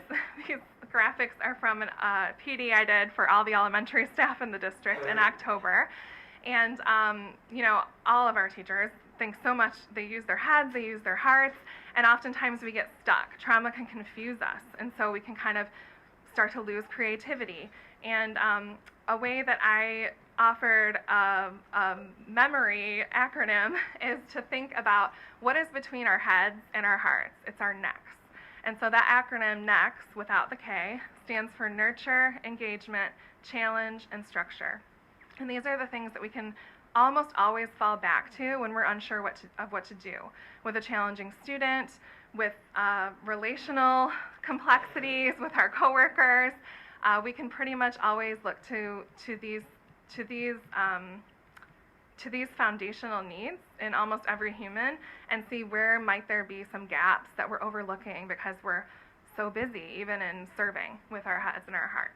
graphics are from a PD I did for all the elementary staff in the district in October. And all of our teachers think so much, they use their heads, they use their hearts, and oftentimes we get stuck. Trauma can confuse us, and so we can kind of start to lose creativity. And a way that I offered a memory acronym is to think about what is between our heads and our hearts. It's our necks. And so that acronym NEX, without the K, stands for nurture, engagement, challenge, and structure. And these are the things that we can almost always fall back to when we're unsure of what to do. With a challenging student, with relational complexities with our coworkers, we can pretty much always look to these foundational needs in almost every human and see where might there be some gaps that we're overlooking because we're so busy even in serving with our heads and our hearts.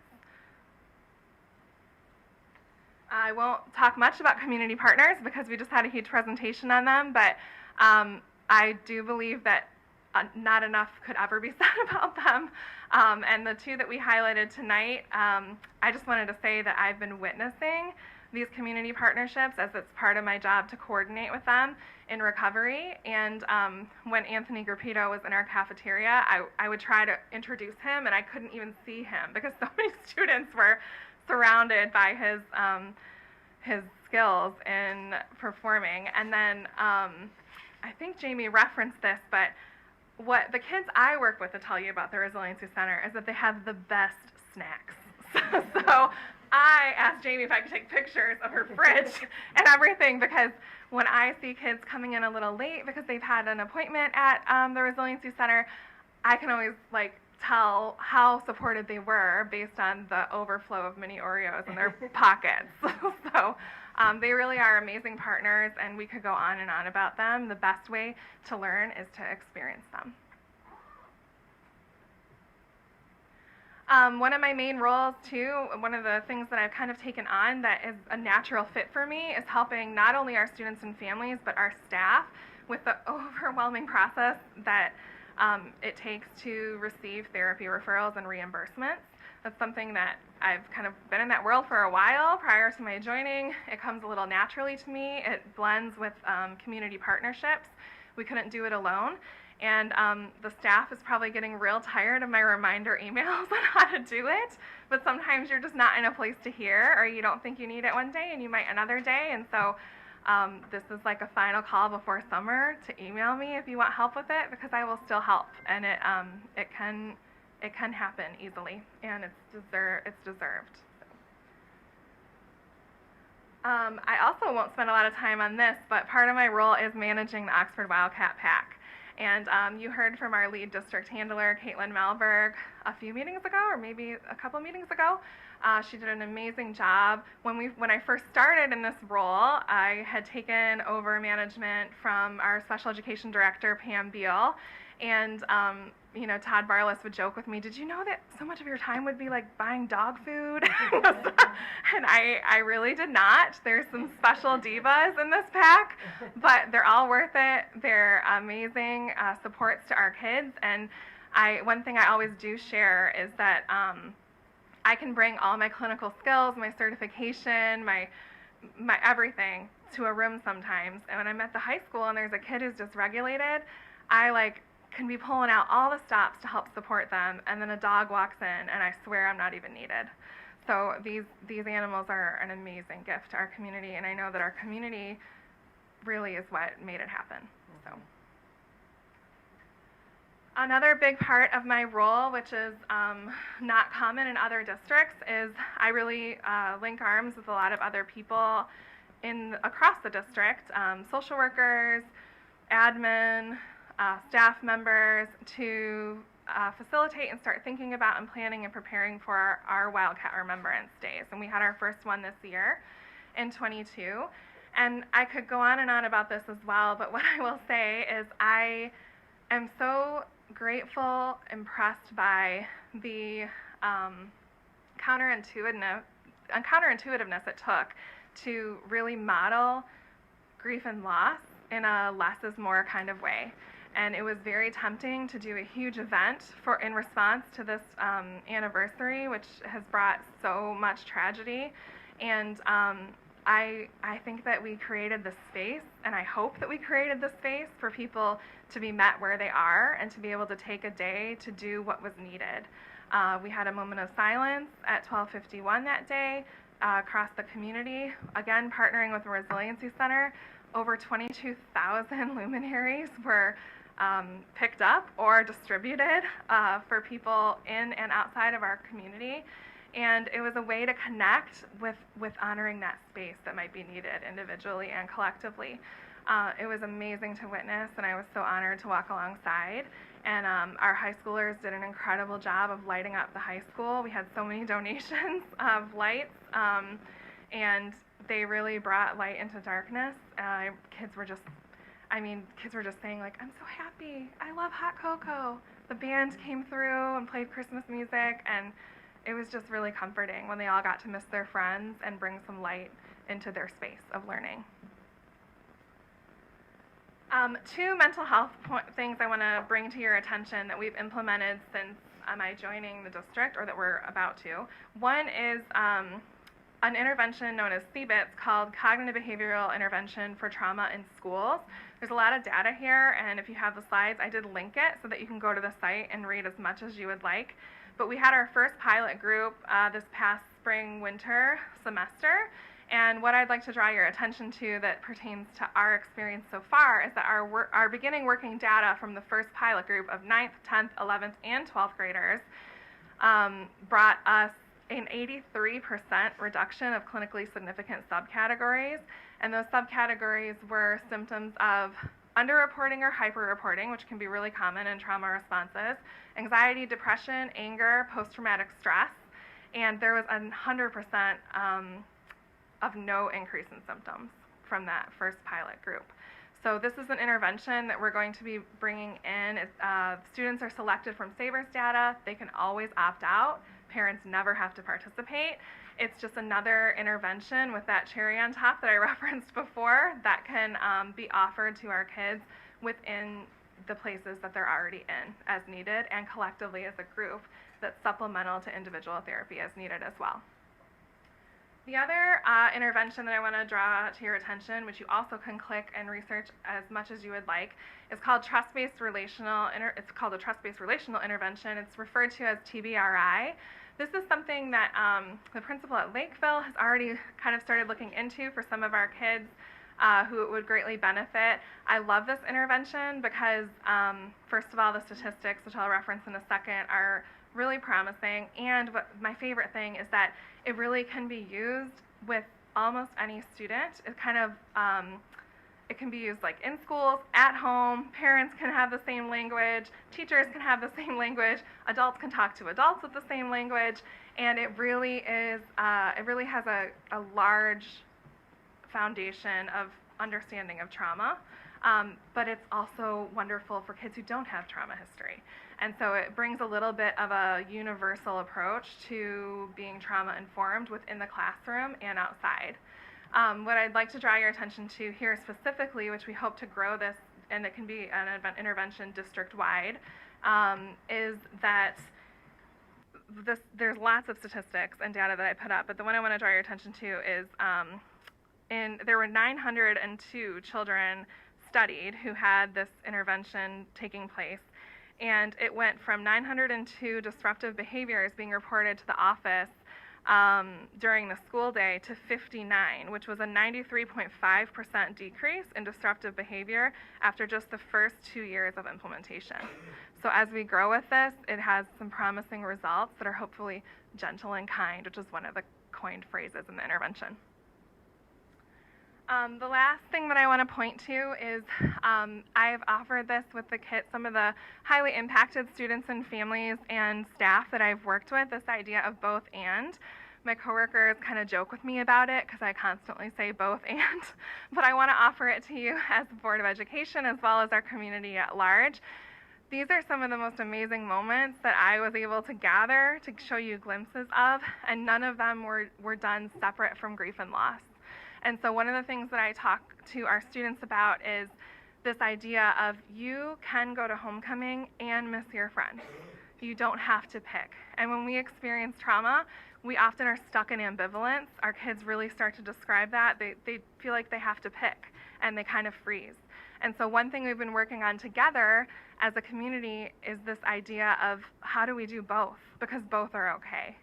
I won't talk much about community partners because we just had a huge presentation on them, but I do believe that not enough could ever be said about them. And the two that we highlighted tonight, I just wanted to say that I've been witnessing these community partnerships, as it's part of my job to coordinate with them in recovery. And when Anthony Grappito was in our cafeteria, I would try to introduce him, and I couldn't even see him because so many students were surrounded by his skills in performing. And then I think Jamie referenced this, but what the kids I work with to tell you about the Resiliency Center is that they have the best snacks. So I asked Jamie if I could take pictures of her fridge and everything, because when I see kids coming in a little late because they've had an appointment at the Resiliency Center, I can always tell how supported they were based on the overflow of mini Oreos in their pockets. So they really are amazing partners, and we could go on and on about them. The best way to learn is to experience them. One of my main roles too, one of the things that I've kind of taken on that is a natural fit for me, is helping not only our students and families, but our staff with the overwhelming process that it takes to receive therapy referrals and reimbursements. That's something that I've kind of been in that world for a while prior to my joining. It comes a little naturally to me. It blends with community partnerships. We couldn't do it alone. And the staff is probably getting real tired of my reminder emails on how to do it. But sometimes you're just not in a place to hear, or you don't think you need it one day and you might another day. And so this is like a final call before summer to email me if you want help with it, because I will still help. And it can happen easily, and it's deserved. I also won't spend a lot of time on this, but part of my role is managing the Oxford Wildcat Pack. And you heard from our lead district handler, Caitlin Malberg, a few meetings ago, or maybe a couple meetings ago. She did an amazing job. When I first started in this role, I had taken over management from our special education director, Pam Beal. And Todd Barless would joke with me, did you know that so much of your time would be like buying dog food? And I really did not. There's some special divas in this pack, but they're all worth it. They're amazing supports to our kids. And one thing I always do share is that I can bring all my clinical skills, my certification, my everything to a room sometimes. And when I'm at the high school and there's a kid who's dysregulated, I can be pulling out all the stops to help support them, and then a dog walks in and I swear I'm not even needed. So these animals are an amazing gift to our community, and I know that our community really is what made it happen. So another big part of my role, which is not common in other districts, is I really link arms with a lot of other people across the district, social workers, admin, staff members, to facilitate and start thinking about and planning and preparing for our Wildcat Remembrance Days. And we had our first one this year in 22. And I could go on and on about this as well, but what I will say is I am so grateful, impressed by the counterintuitiveness it took to really model grief and loss in a less is more kind of way. And it was very tempting to do a huge event in response to this anniversary, which has brought so much tragedy. And I think that we created the space, and I hope that we created the space for people to be met where they are and to be able to take a day to do what was needed. We had a moment of silence at 12:51 that day across the community, again partnering with the Resiliency Center. Over 22,000 luminaries were picked up or distributed for people in and outside of our community. And it was a way to connect with honoring that space that might be needed individually and collectively. It was amazing to witness, and I was so honored to walk alongside. And our high schoolers did an incredible job of lighting up the high school. We had so many donations of lights, and they really brought light into darkness. Kids were just saying, I'm so happy. I love hot cocoa. The band came through and played Christmas music, and it was just really comforting when they all got to miss their friends and bring some light into their space of learning. Two mental health things I want to bring to your attention that we've implemented since my joining the district, or that we're about to. One is an intervention known as CBITS called Cognitive Behavioral Intervention for Trauma in Schools. There's a lot of data here, and if you have the slides, I did link it so that you can go to the site and read as much as you would like. But we had our first pilot group this past spring-winter semester, and what I'd like to draw your attention to that pertains to our experience so far is that our beginning working data from the first pilot group of 9th, 10th, 11th, and 12th graders brought us an 83% reduction of clinically significant subcategories, and those subcategories were symptoms of underreporting or hyperreporting, which can be really common in trauma responses, anxiety, depression, anger, post-traumatic stress, and there was 100% of no increase in symptoms from that first pilot group. So this is an intervention that we're going to be bringing in. Students are selected from SABRES data. They can always opt out. Parents never have to participate. It's just another intervention with that cherry on top that I referenced before that can be offered to our kids within the places that they're already in as needed, and collectively as a group that's supplemental to individual therapy as needed as well. The other intervention that I want to draw to your attention, which you also can click and research as much as you would like, is called trust-based relational. It's called a trust-based relational intervention. It's referred to as TBRI. This is something that the principal at Lakeville has already kind of started looking into for some of our kids who it would greatly benefit. I love this intervention because, first of all, the statistics, which I'll reference in a second, are really promising, and what my favorite thing is that it really can be used with almost any student. It kind of it can be used like in schools, at home. Parents can have the same language, teachers can have the same language, adults can talk to adults with the same language, and it really is it really has a large foundation of understanding of trauma, but it's also wonderful for kids who don't have trauma history. And so it brings a little bit of a universal approach to being trauma informed within the classroom and outside. What I'd like to draw your attention to here specifically, which we hope to grow this, and it can be an intervention district-wide, is that there's lots of statistics and data that I put up, but the one I want to draw your attention to is there were 902 children studied who had this intervention taking place. And it went from 902 disruptive behaviors being reported to the office during the school day to 59, which was a 93.5% decrease in disruptive behavior after just the first 2 years of implementation. So as we grow with this, it has some promising results that are hopefully gentle and kind, which is one of the coined phrases in the intervention. The last thing that I want to point to is I've offered this with the kit, some of the highly impacted students and families and staff that I've worked with, this idea of both and. My coworkers kind of joke with me about it because I constantly say both and, but I want to offer it to you as the Board of Education as well as our community at large. These are some of the most amazing moments that I was able to gather to show you glimpses of, and none of them were done separate from grief and loss. And so one of the things that I talk to our students about is this idea of you can go to homecoming and miss your friends. You don't have to pick. And when we experience trauma, we often are stuck in ambivalence. Our kids really start to describe that. They feel like they have to pick, and they kind of freeze. And so one thing we've been working on together as a community is this idea of how do we do both, because both are okay.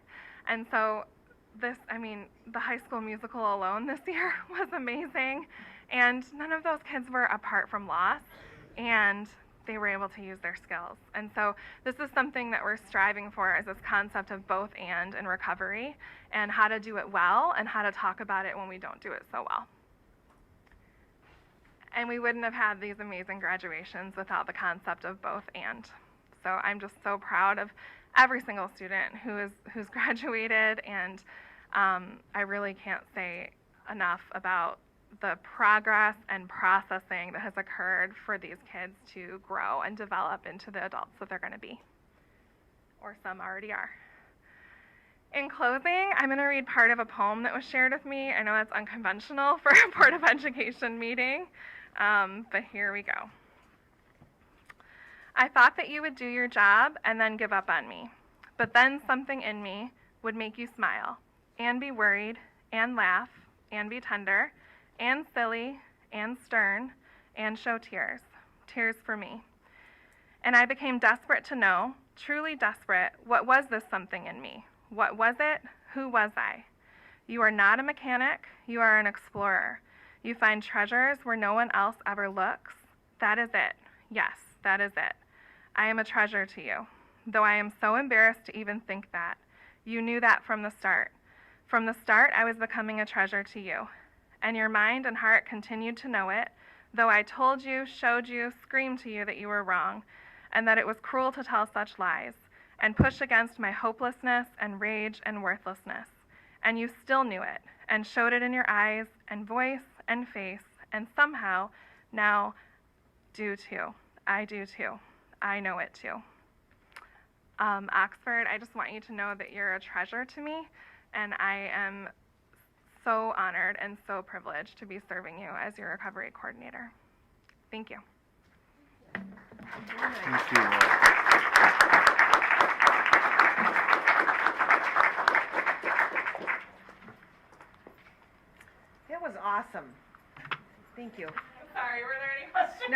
And so the High School Musical alone this year was amazing, and none of those kids were apart from loss, and they were able to use their skills. And so this is something that we're striving for, is this concept of both and in recovery, and how to do it well, and how to talk about it when we don't do it so well. And we wouldn't have had these amazing graduations without the concept of both and. So I'm just so proud of every single student who's graduated, and I really can't say enough about the progress and processing that has occurred for these kids to grow and develop into the adults that they're going to be, or some already are. In closing, I'm going to read part of a poem that was shared with me. I know that's unconventional for a Board of Education meeting, but here we go. I thought that you would do your job and then give up on me, but then something in me would make you smile and be worried and laugh and be tender and silly and stern and show tears. Tears for me. And I became desperate to know, truly desperate, what was this something in me? What was it? Who was I? You are not a mechanic, you are an explorer. You find treasures where no one else ever looks. That is it. Yes, that is it. I am a treasure to you, though I am so embarrassed to even think that. You knew that from the start. From the start, I was becoming a treasure to you, and your mind and heart continued to know it, though I told you, showed you, screamed to you that you were wrong, and that it was cruel to tell such lies, and push against my hopelessness and rage and worthlessness. And you still knew it, and showed it in your eyes and voice and face, and somehow now do too. I do too. I know it too. Oxford, I just want you to know that you're a treasure to me, and I am so honored and so privileged to be serving you as your recovery coordinator. Thank you. Thank you, Laura. That was awesome. Thank you. Sorry, were there any questions?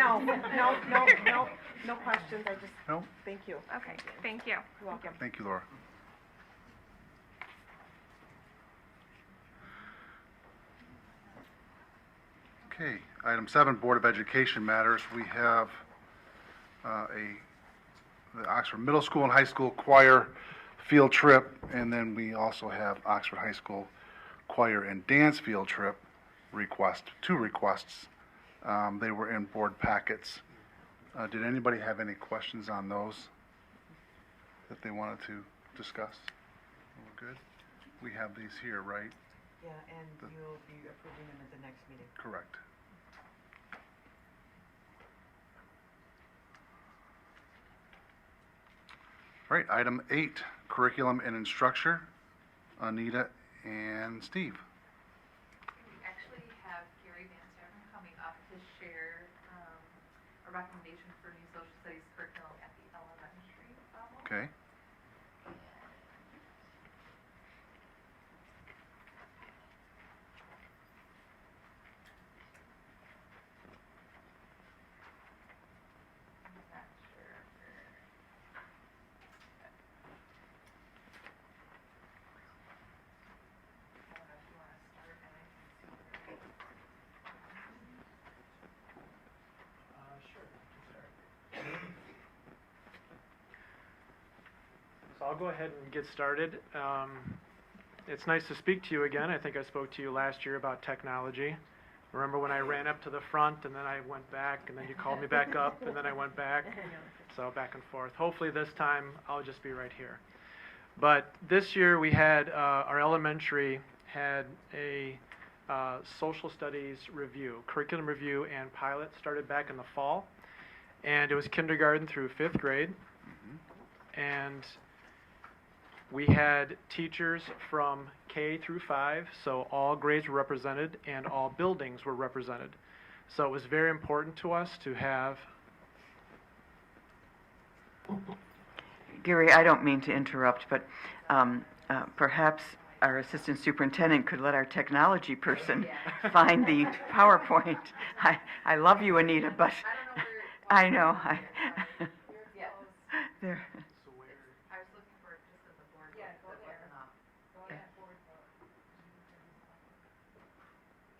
No questions. I just, No? thank you. Okay, thank you. You're welcome. Thank you, Laura. Okay, item 7, Board of Education matters. We have the Oxford Middle School and High School Choir field trip, and then we also have Oxford High School Choir and Dance field trip two requests. They were in board packets. Did anybody have any questions on those that they wanted to discuss? We're good? We have these here, right? Yeah, and you'll be approving them at the next meeting. Correct. All right, item 8, curriculum and instructor, Anita and Steve. We actually have Gary Van Sterven coming up to share a recommendation for new social studies curriculum at the elementary level. Okay. I'm not sure if you're... I don't know if you want to start and I can see where... So I'll go ahead and get started. It's nice to speak to you again. I think I spoke to you last year about technology. Remember when I ran up to the front and then I went back and then you called me back up and then I went back? So back and forth. Hopefully this time I'll just be right here. But this year we had, our elementary had a social studies review, curriculum review and pilot started back in the fall. And it was kindergarten through 5th grade. And we had teachers from K through 5, so all grades were represented and all buildings were represented. So it was very important to us to have... Gary, I don't mean to interrupt, but perhaps our assistant superintendent could let our technology person find the PowerPoint. I love you, Anita, but I know. There. I was looking for it just at the board. Yeah, go there. Go in that board book.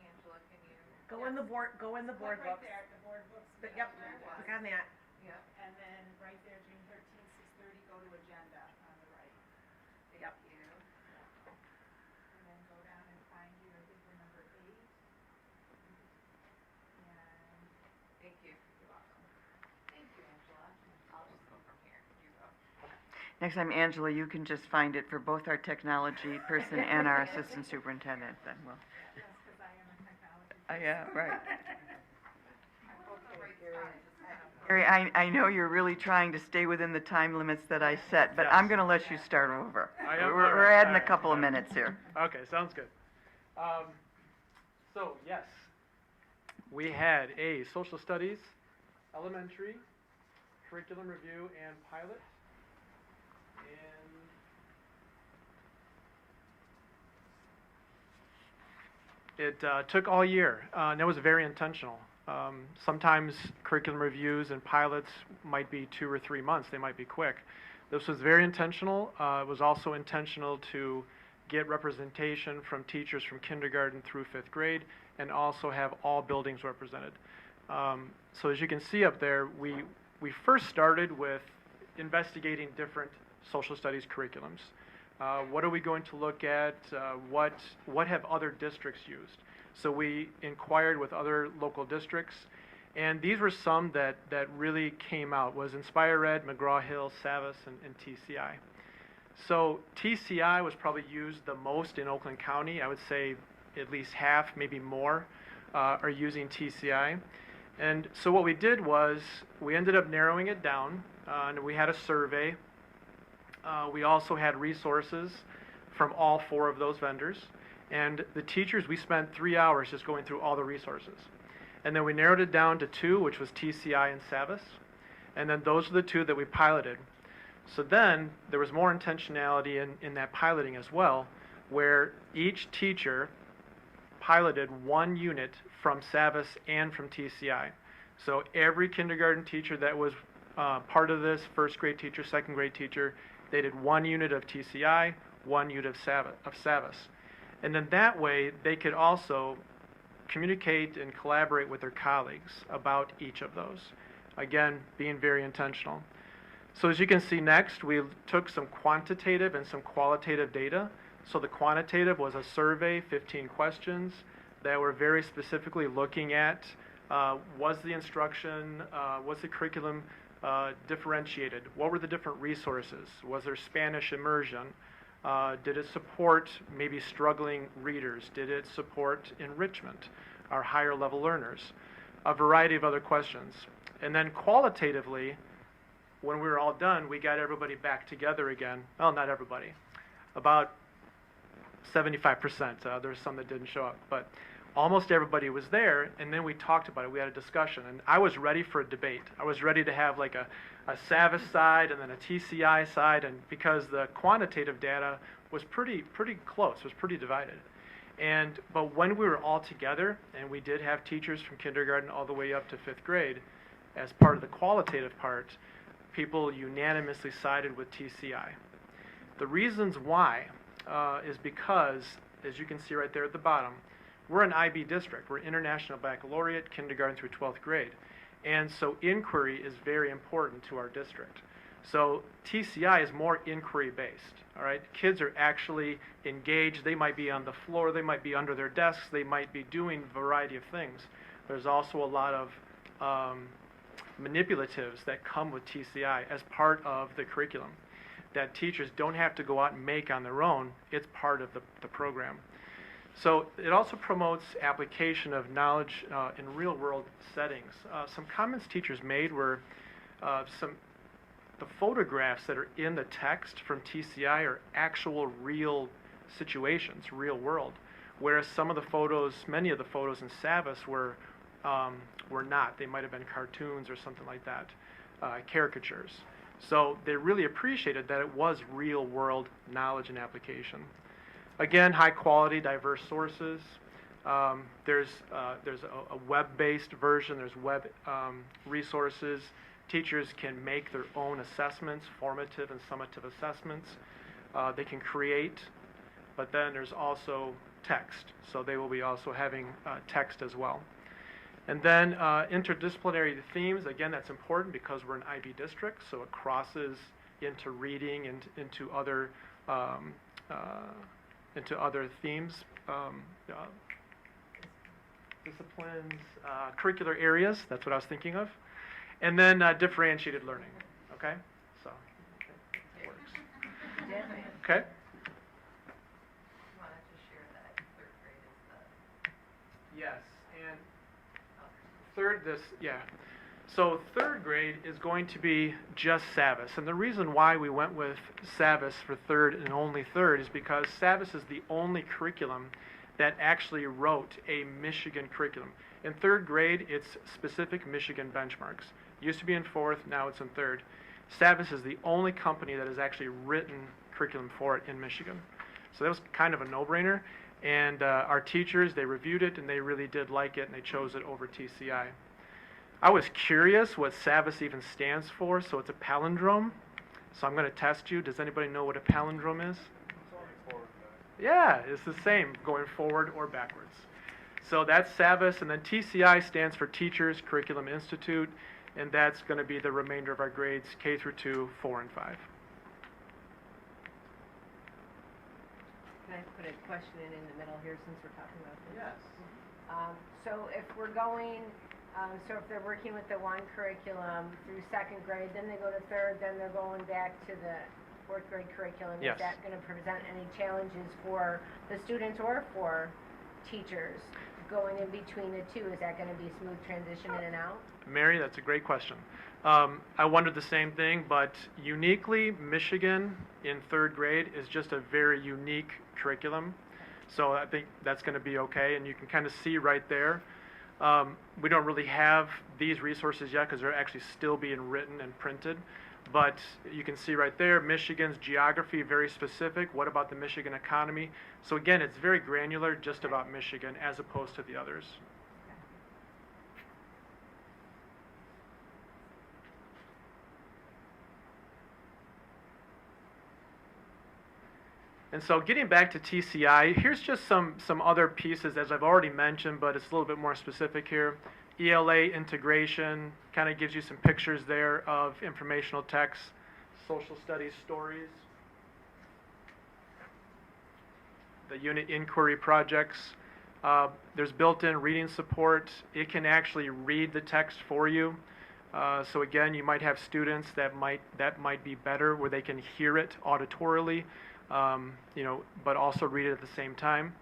Angela, can you? Go in the board books. Right there, the board books. But, yep, click on that. Yep. And then right there, June 13th, 6:30, go to agenda on the right. Thank Yep. you. And then go down and find you, I think we're number 8. And Thank you. You're welcome. Thank you, Angela. I'll just go from here. You go. Next time, Angela, you can just find it for both our technology person and our assistant superintendent, then we'll. that's because I am a technology. Yeah, right. Okay, Gary, I know you're really trying to stay within the time limits that I set, but I'm going to let you start over. I am? We're adding a couple of minutes here. Okay, sounds good. So, yes, we had a social studies, elementary, curriculum review, and pilot. And It took all year, and that was very intentional. Sometimes curriculum reviews and pilots might be 2 or 3 months. They might be quick. This was very intentional. It was also intentional to get representation from teachers from kindergarten through 5th grade and also have all buildings represented. So as you can see up there, we first started with investigating different social studies curriculums. What are we going to look at? What have other districts used? So we inquired with other local districts, and these were some that really came out, was InspireEd, McGraw-Hill, Savas, and TCI. So TCI was probably used the most in Oakland County. I would say at least half, maybe more, are using TCI. And so what we did was we ended up narrowing it down, and we had a survey. We also had resources from all 4 of those vendors. And the teachers, we spent 3 hours just going through all the resources. And then we narrowed it down to 2, which was TCI and Savas. And then those are the 2 that we piloted. So then there was more intentionality in that piloting as well, where each teacher piloted 1 unit from Savas and from TCI. So every kindergarten teacher that was part of this, 1st grade teacher, 2nd grade teacher, they did 1 unit of TCI, 1 unit of Savas. And then that way, they could also communicate and collaborate with their colleagues about each of those. Again, being very intentional. So as you can see next, we took some quantitative and some qualitative data. So the quantitative was a survey, 15 questions, that were very specifically looking at was the instruction, was the curriculum differentiated? What were the different resources? Was there Spanish immersion? Did it support maybe struggling readers? Did it support enrichment, our higher level learners? A variety of other questions. And then qualitatively, when we were all done, we got everybody back together again. Well, not everybody. About 75%. There's some that didn't show up. But almost everybody was there, and then we talked about it. We had a discussion, and I was ready for a debate. I was ready to have like a Savas side and then a TCI side, and because the quantitative data was pretty close, was pretty divided. But when we were all together, and we did have teachers from kindergarten all the way up to 5th grade, as part of the qualitative part, people unanimously sided with TCI. The reasons why is because, as you can see right there at the bottom, we're an IB district. We're International Baccalaureate, kindergarten through 12th grade. And so inquiry is very important to our district. So TCI is more inquiry-based, all right? Kids are actually engaged. They might be on the floor. They might be under their desks. They might be doing a variety of things. There's also a lot of manipulatives that come with TCI as part of the curriculum that teachers don't have to go out and make on their own. It's part of the program. So it also promotes application of knowledge in real-world settings. Some comments teachers made were the photographs that are in the text from TCI are actual real situations, real world, whereas some of the photos, many of the photos in Savas were not. They might have been cartoons or something like that, caricatures. So they really appreciated that it was real-world knowledge and application. Again, high quality, diverse sources. There's a web-based version. There's web resources. Teachers can make their own assessments, formative and summative assessments. They can create, but then there's also text. So they will be also having text as well. And then interdisciplinary themes. Again, that's important because we're an IB district, so it crosses into reading and into other themes, disciplines, curricular areas. That's what I was thinking of. And then differentiated learning. Okay, so it works. Okay. Yes, and So 3rd grade is going to be just Savas. And the reason why we went with Savas for 3rd and only 3rd is because Savas is the only curriculum that actually wrote a Michigan curriculum. In 3rd grade, it's specific Michigan benchmarks. It used to be in 4th, now it's in 3rd. Savas is the only company that has actually written curriculum for it in Michigan. So that was kind of a no-brainer. And our teachers, they reviewed it and they really did like it and they chose it over TCI. I was curious what SAVIS even stands for, so it's a palindrome. So I'm going to test you. Does anybody know what a palindrome is? Yeah, it's the same, going forward or backwards. So that's SAVIS, and then TCI stands for Teachers Curriculum Institute, and that's going to be the remainder of our grades, K through 2, 4, and 5. Can I put a question in the middle here since we're talking about this? Yes. So if we're going, so if they're working with the one curriculum through second grade, then they go to third, then they're going back to the fourth grade curriculum, Yes. is that going to present any challenges for the students or for teachers going in between the two? Is that going to be a smooth transition in and out? Mary, that's a great question. I wondered the same thing, but uniquely, Michigan in third grade is just a very unique curriculum. So I think that's going to be okay, and you can kind of see right there. We don't really have these resources yet because they're actually still being written and printed. But you can see right there, Michigan's geography, very specific. What about the Michigan economy? So again, it's very granular just about Michigan as opposed to the others. And so getting back to TCI, here's just some other pieces, as I've already mentioned, but it's a little bit more specific here. ELA integration kind of gives you some pictures there of informational text, social studies stories, the unit inquiry projects. There's built-in reading support. It can actually read the text for you. So again, you might have students that might be better where they can hear it auditorily, but also read it at the same time.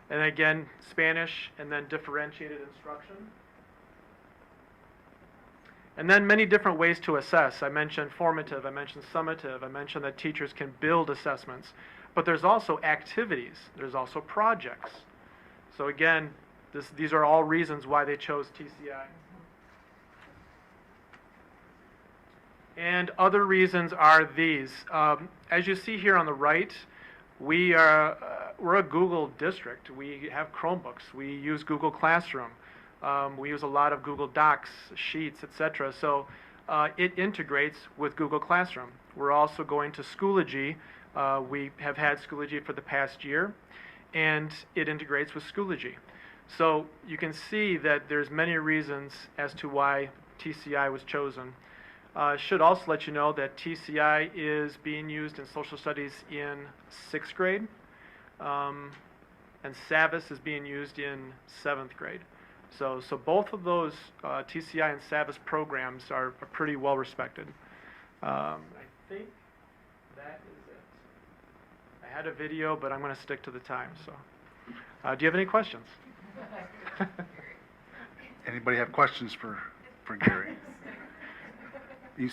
And again, Spanish and then differentiated instruction. And then many different ways to assess. I mentioned formative, I mentioned summative, I mentioned that teachers can build assessments. But there's also activities, there's also projects. So again, these are all reasons why they chose TCI. And other reasons are these. As you see here on the right, we're a Google district. We have Chromebooks. We use Google Classroom. We use a lot of Google Docs, Sheets, etc. So it integrates with Google Classroom. We're also going to Schoology. We have had Schoology for the past year, and it integrates with Schoology. So you can see that there's many reasons as to why TCI was chosen. Should also let you know that TCI is being used in social studies in 6th grade, and SAVIS is being used in 7th grade. So both of those TCI and SAVIS programs are pretty well respected. I think that is it. I had a video, but I'm going to stick to the time. So, do you have any questions? Anybody have questions for Gary? You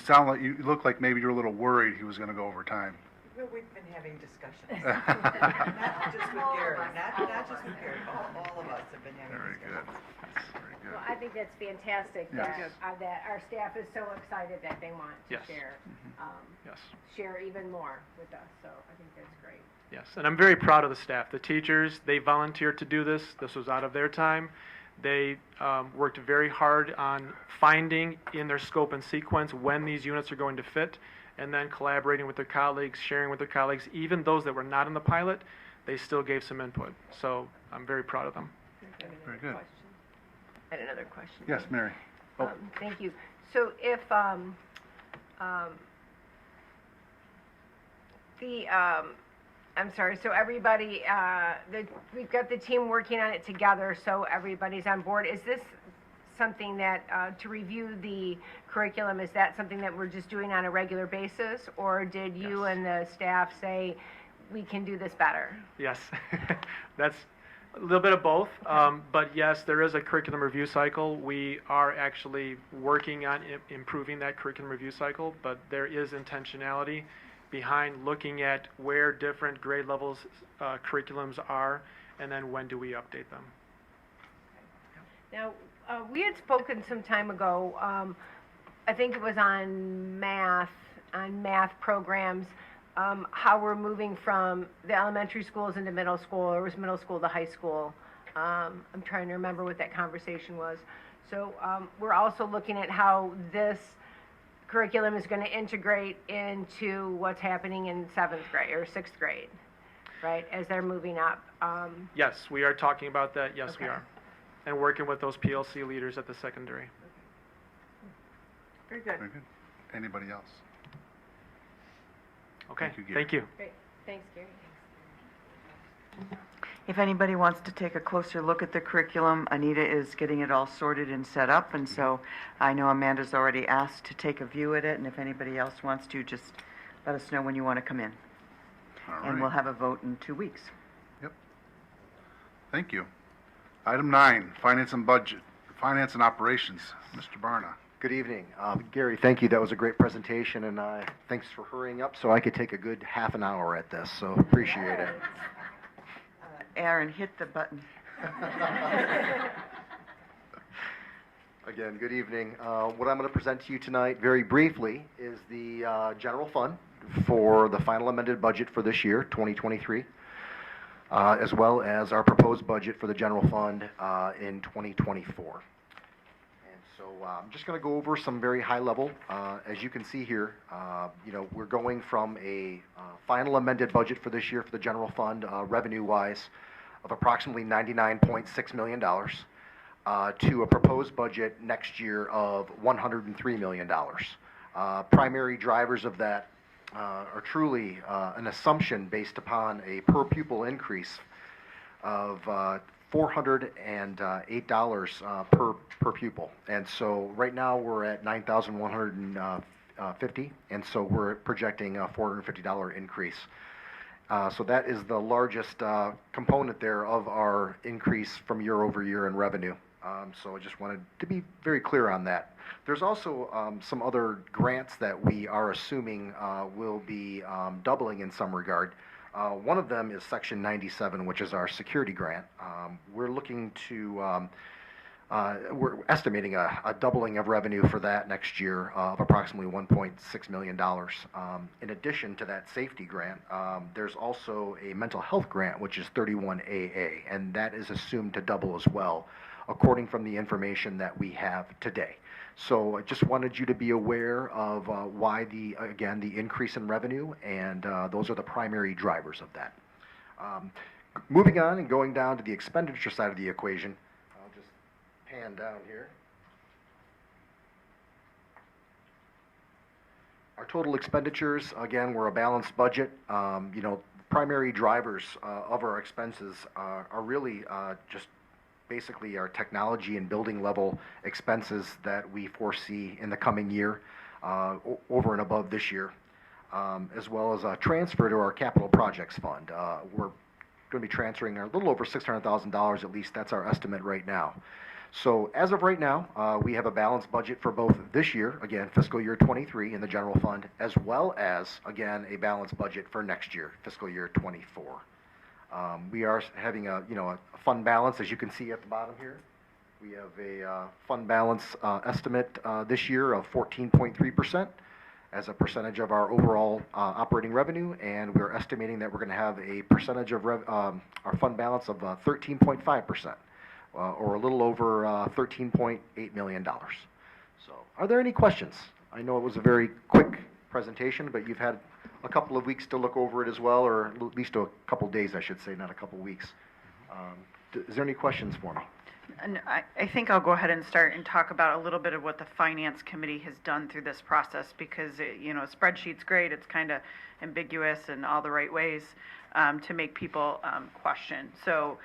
look like maybe you're a little worried he was going to go over time. Well, we've been having discussions. Not just with Gary, not just with Gary, all of us have been having Very discussions. good. That's very good. Well, I think that's fantastic Yes. that our staff is so excited that they want to Yes. Yes. share even more with us. So I think that's great. Yes, and I'm very proud of the staff. The teachers, they volunteered to do this. This was out of their time. They worked very hard on finding in their scope and sequence when these units are going to fit, and then collaborating with their colleagues, sharing with their colleagues. Even those that were not in the pilot, they still gave some input. So I'm very proud of them. Very good. I had another question. Yes, Mary. Oh. Thank you. So if I'm sorry, so everybody, we've got the team working on it together, so everybody's on board. Is this something that, to review the curriculum, is that something that we're just doing on a regular basis? Or did you and the staff say, we can do this better? Yes, that's a little bit of both. But yes, there is a curriculum review cycle. We are actually working on improving that curriculum review cycle, but there is intentionality behind looking at where different grade levels curriculums are, and then when do we update them. Now, we had spoken some time ago, I think it was on math programs, how we're moving from the elementary schools into middle school, or was middle school to high school. I'm trying to remember what that conversation was. So we're also looking at how this curriculum is going to integrate into what's happening in 7th grade or 6th grade, right, as they're moving up. Yes, we are talking about that. Yes, we Okay. are. And working with those PLC leaders at the secondary. Very good. Very good. Anybody else? Okay, Thank you, Gary. thank you. Great. Thanks, Gary. If anybody wants to take a closer look at the curriculum, Anita is getting it all sorted and set up, and so I know Amanda's already asked to take a view at it, and if anybody else wants to, just let us know when you want to come in. All And right. we'll have a vote in 2 weeks. Yep. Thank you. Item 9, Finance and Budget, Finance and Operations. Mr. Barna. Good evening. Gary, thank you. That was a great presentation, and thanks for hurrying up so I could take a good half an hour at this, so appreciate it. Aaron, hit the button. Again, good evening. What I'm going to present to you tonight, very briefly, is the general fund for the final amended budget for this year, 2023, as well as our proposed budget for the general fund in 2024. So I'm just going to go over some very high level. As you can see here, we're going from a final amended budget for this year for the general fund, revenue-wise, of approximately $99.6 million to a proposed budget next year of $103 million. Primary drivers of that are truly an assumption based upon a per pupil increase of $408 per pupil. And so right now we're at $9,150, and so we're projecting a $450 increase. So that is the largest component there of our increase from year over year in revenue. So I just wanted to be very clear on that. There's also some other grants that we are assuming will be doubling in some regard. One of them is Section 97, which is our security grant. We're looking to, we're estimating a doubling of revenue for that next year of approximately $1.6 million. In addition to that safety grant, there's also a mental health grant, which is 31AA, and that is assumed to double as well, according from the information that we have today. So I just wanted you to be aware of why the increase in revenue, and those are the primary drivers of that. Moving on and going down to the expenditure side of the equation, I'll just pan down here. Our total expenditures, again, we're a balanced budget. Primary drivers of our expenses are really just basically our technology and building level expenses that we foresee in the coming year, over and above this year, as well as a transfer to our capital projects fund. We're going to be transferring a little over $600,000, at least that's our estimate right now. So as of right now, we have a balanced budget for both this year, again, fiscal year 23 in the general fund, as well as, again, a balanced budget for next year, fiscal year 24. We are having a fund balance, as you can see at the bottom here. We have a fund balance estimate this year of 14.3% as a percentage of our overall operating revenue, and we're estimating that we're going to have a percentage of our fund balance of 13.5%, or a little over $13.8 million. So, are there any questions? I know it was a very quick presentation, but you've had a couple of weeks to look over it as well, or at least a couple of days, I should say, not a couple of weeks. Is there any questions for me? And I think I'll go ahead and start and talk about a little bit of what the Finance Committee has done through this process, because, a spreadsheet's great, it's kind of ambiguous in all the right ways to make people question. So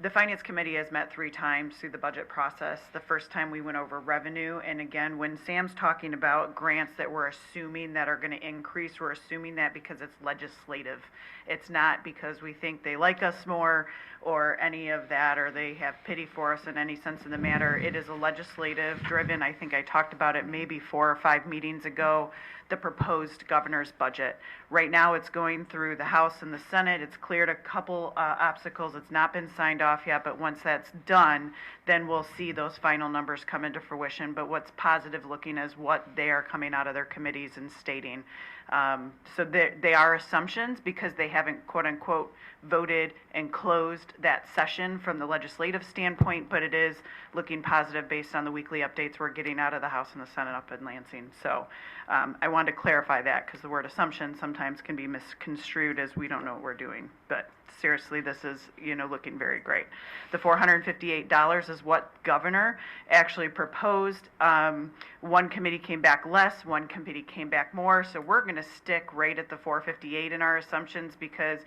the Finance Committee has met 3 times through the budget process. The first time we went over revenue, and again, when Sam's talking about grants that we're assuming that are going to increase, we're assuming that because it's legislative. It's not because we think they like us more or any of that, or they have pity for us in any sense of the matter. It is a legislative driven. I think I talked about it maybe 4 or 5 meetings ago, the proposed governor's budget. Right now it's going through the House and the Senate. It's cleared a couple obstacles. It's not been signed signed off yet, but once that's done, then we'll see those final numbers come into fruition. But what's positive looking is what they are coming out of their committees and stating. So they are assumptions because they haven't, quote unquote, voted and closed that session from the legislative standpoint, but it is looking positive based on the weekly updates we're getting out of the House and the Senate up in Lansing. So I wanted to clarify that because the word assumption sometimes can be misconstrued as we don't know what we're doing. But seriously, this is, looking very great. The $458 is what governor actually proposed. One committee came back less, one committee came back more. So we're going to stick right at the $458 in our assumptions because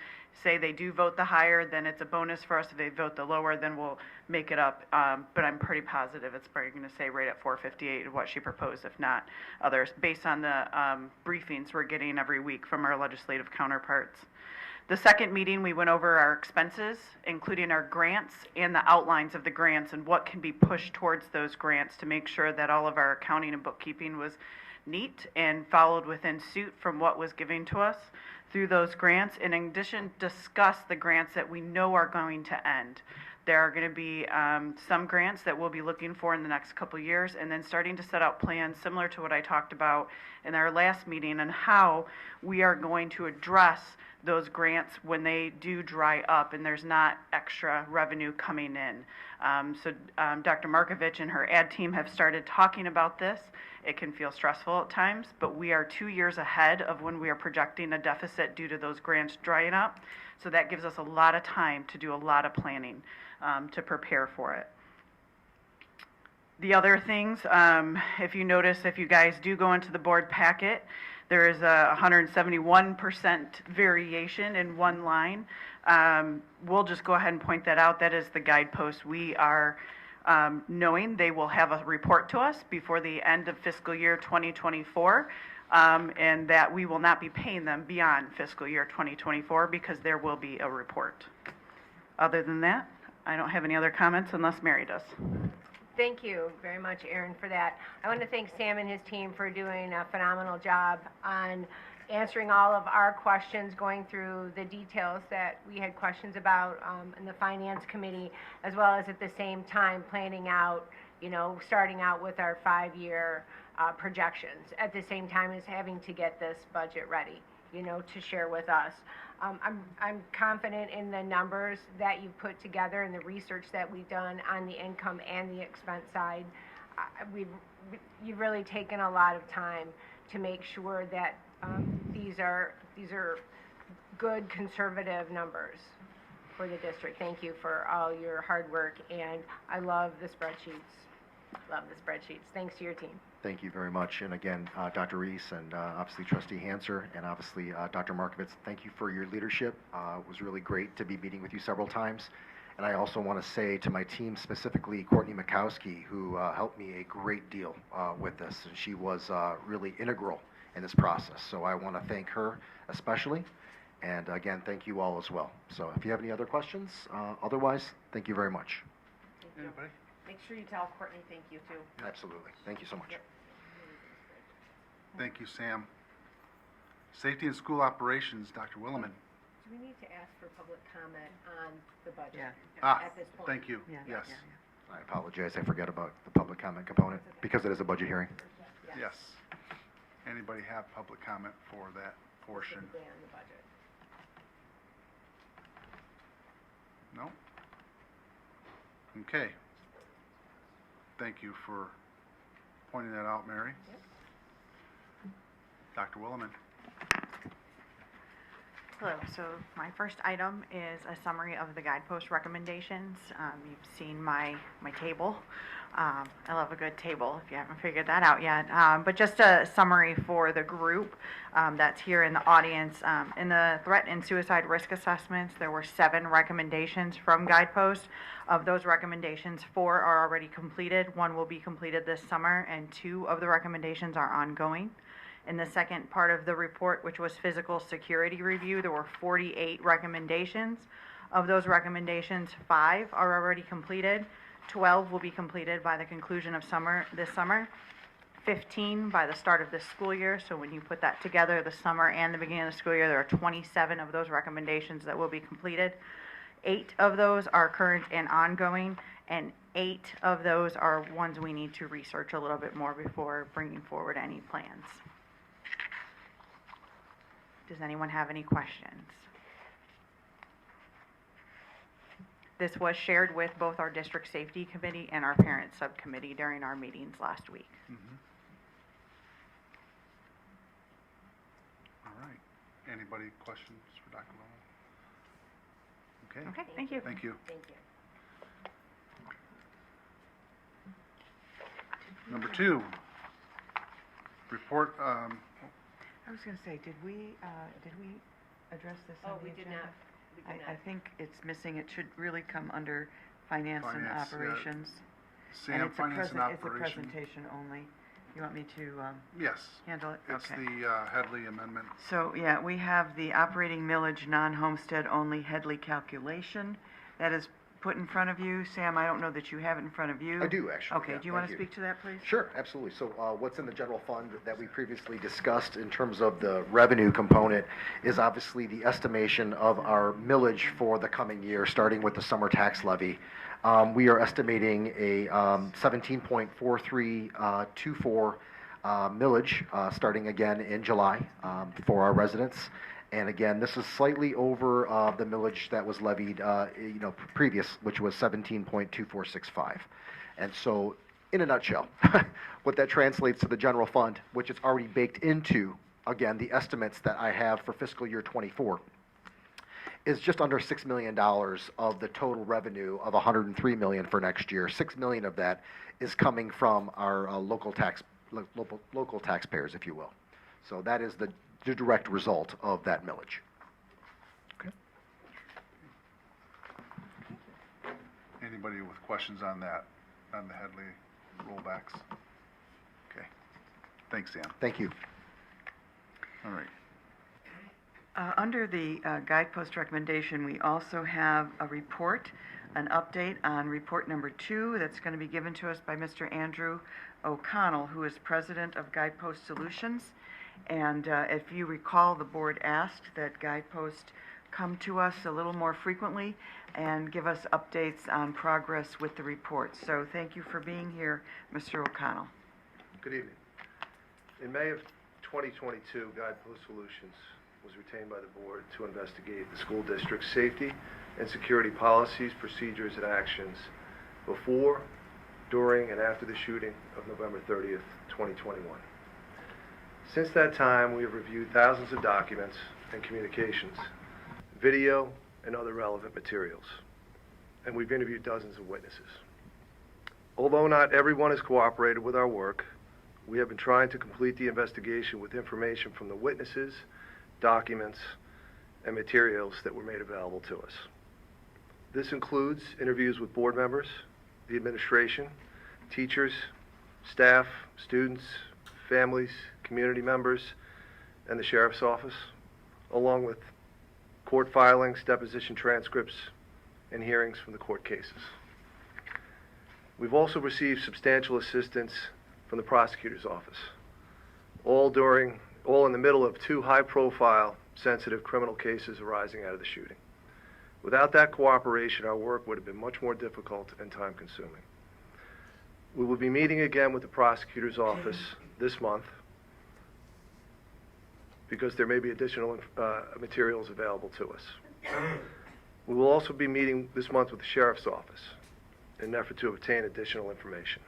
say they do vote the higher, then it's a bonus for us. If they vote the lower, then we'll make it up. But I'm pretty positive it's probably going to say right at $458 of what she proposed, if not others, based on the briefings we're getting every week from our legislative counterparts. The second meeting, we went over our expenses, including our grants and the outlines of the grants and what can be pushed towards those grants to make sure that all of our accounting and bookkeeping was neat and followed within suit from what was given to us through those grants. And in addition, discuss the grants that we know are going to end. There are going to be some grants that we'll be looking for in the next couple years, and then starting to set out plans similar to what I talked about in our last meeting on how we are going to address those grants when they do dry up and there's not extra revenue coming in. Dr. Markovich and her ad team have started talking about this. It can feel stressful at times, but we are 2 years ahead of when we are projecting a deficit due to those grants drying up. So that gives us a lot of time to do a lot of planning to prepare for it. The other things, if you notice, if you guys do go into the board packet, there is a 171% variation in one line. We'll just go ahead and point that out. That is the guidepost. We are knowing they will have a report to us before the end of fiscal year 2024, and that we will not be paying them beyond fiscal year 2024 because there will be a report. Other than that, I don't have any other comments unless Mary does. Thank you very much, Aaron, for that. I want to thank Sam and his team for doing a phenomenal job on answering all of our questions, going through the details that we had questions about in the Finance Committee, as well as at the same time planning out, starting out with our 5-year projections, at the same time as having to get this budget ready, to share with us. I'm confident in the numbers that you've put together and the research that we've done on the income and the expense side. You've really taken a lot of time to make sure that these are good conservative numbers for the district. Thank you for all your hard work, and I love the spreadsheets. Love the spreadsheets. Thanks to your team. Thank you very much. And again, Dr. Reese and obviously Trustee Hanser and obviously Dr. Markovitz, thank you for your leadership. It was really great to be meeting with you several times. And I also want to say to my team, specifically Courtney Mikowski, who helped me a great deal with this. And she was really integral in this process. So I want to thank her especially. And again, thank you all as well. So if you have any other questions, otherwise, thank you very much. Anybody? Make sure you tell Courtney thank you too. Absolutely. Thank you so much. Thank you, Sam. Safety and School Operations, Dr. Williman. Do we need to ask for public comment on the budget Ah, at this point? thank you. Yes. I apologize. I forgot about the public comment component because it is a budget hearing. Yes. Anybody have public comment for that portion? Specifically on the budget. No? Okay. Thank you for pointing that out, Mary. Yep. Dr. Williman. Hello. So my first item is a summary of the guidepost recommendations. You've seen my table. I love a good table if you haven't figured that out yet. But just a summary for the group that's here in the audience. In the threat and suicide risk assessments, there were 7 recommendations from guidepost. Of those recommendations, 4 are already completed. 1 will be completed this summer, and 2 of the recommendations are ongoing. In the second part of the report, which was physical security review, there were 48 recommendations. Of those recommendations, 5 are already completed. 12 will be completed by the conclusion of this summer. 15 by the start of this school year. So when you put that together, the summer and the beginning of the school year, there are 27 of those recommendations that will be completed. 8 of those are current and ongoing, and 8 of those are ones we need to research a little bit more before bringing forward any plans. Does anyone have any questions? This was shared with both our district safety committee and our parent subcommittee during our meetings last week. All right. Anybody questions for Dr. Lowell? Okay. Okay, thank you. Thank you. Thank you. Number 2, report, I was going to say, did we address this on Oh, the we did agenda? not. We did I not. think it's missing. It should really come under finance and Finance, yeah. operations. Sam, And finance and it's a operation. presentation only. You want me to Yes. handle it? It's Okay. the Headley amendment. So, yeah, we have the operating millage non-homestead only Headley calculation that is put in front of you. Sam, I don't know that you have it in front of you. I do, actually. Okay, yeah, do you want to thank speak to that, please? Sure, absolutely. So what's in the general fund that we previously discussed in terms of the revenue component is obviously the estimation of our millage for the coming year, starting with the summer tax levy. We are estimating a 17.4324 millage starting again in July for our residents. And again, this is slightly over the millage that was levied, previous, which was 17.2465. And so, in a nutshell, what that translates to the general fund, which is already baked into, again, the estimates that I have for fiscal year '24, is just under $6 million of the total revenue of $103 million for next year. $6 million of that is coming from our local taxpayers, if you will. So that is the direct result of that millage. Okay. Anybody with questions on that, on the Headley rollbacks? Okay. Thanks, Sam. Thank you. All right. Under the guidepost recommendation, we also have a report, an update on report number 2 that's going to be given to us by Mr. Andrew O'Connell, who is president of Guidepost Solutions. And if you recall, the board asked that Guidepost come to us a little more frequently and give us updates on progress with the report. So thank you for being here, Mr. O'Connell. Good evening. In May of 2022, Guidepost Solutions was retained by the board to investigate the school district's safety and security policies, procedures, and actions before, during, and after the shooting of November 30th, 2021. Since that time, we have reviewed thousands of documents and communications, video, and other relevant materials, and we've interviewed dozens of witnesses. Although not everyone has cooperated with our work, we have been trying to complete the investigation with information from the witnesses, documents, and materials that were made available to us. This includes interviews with board members, the administration, teachers, staff, students, families, community members, and the sheriff's office, along with court filings, deposition transcripts, and hearings from the court cases. We've also received substantial assistance from the prosecutor's office, all in the middle of 2 high-profile, sensitive criminal cases arising out of the shooting. Without that cooperation, our work would have been much more difficult and time-consuming. We will be meeting again with the prosecutor's office this month because there may be additional materials available to us. We will also be meeting this month with the sheriff's office in an effort to obtain additional information.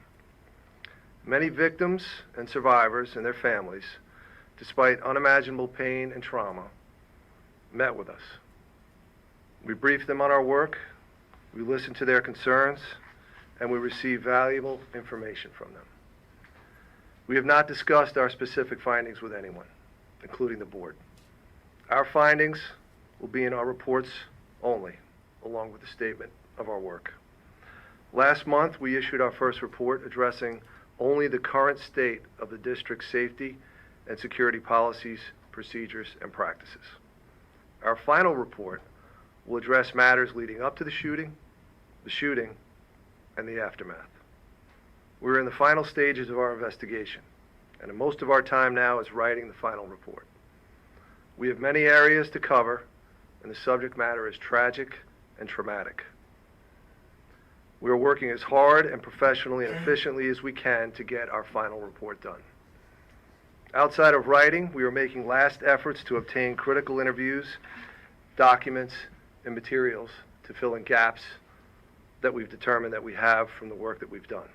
Many victims and survivors and their families, despite unimaginable pain and trauma, met with us. We briefed them on our work, we listened to their concerns, and we received valuable information from them. We have not discussed our specific findings with anyone, including the board. Our findings will be in our reports only, along with a statement of our work. Last month, we issued our first report addressing only the current state of the district's safety and security policies, procedures, and practices. Our final report will address matters leading up to the shooting, and the aftermath. We're in the final stages of our investigation, and most of our time now is writing the final report. We have many areas to cover, and the subject matter is tragic and traumatic. We are working as hard and professionally and efficiently as we can to get our final report done. Outside of writing, we are making last efforts to obtain critical interviews, documents, and materials to fill in gaps that we've determined that we have from the work that we've done.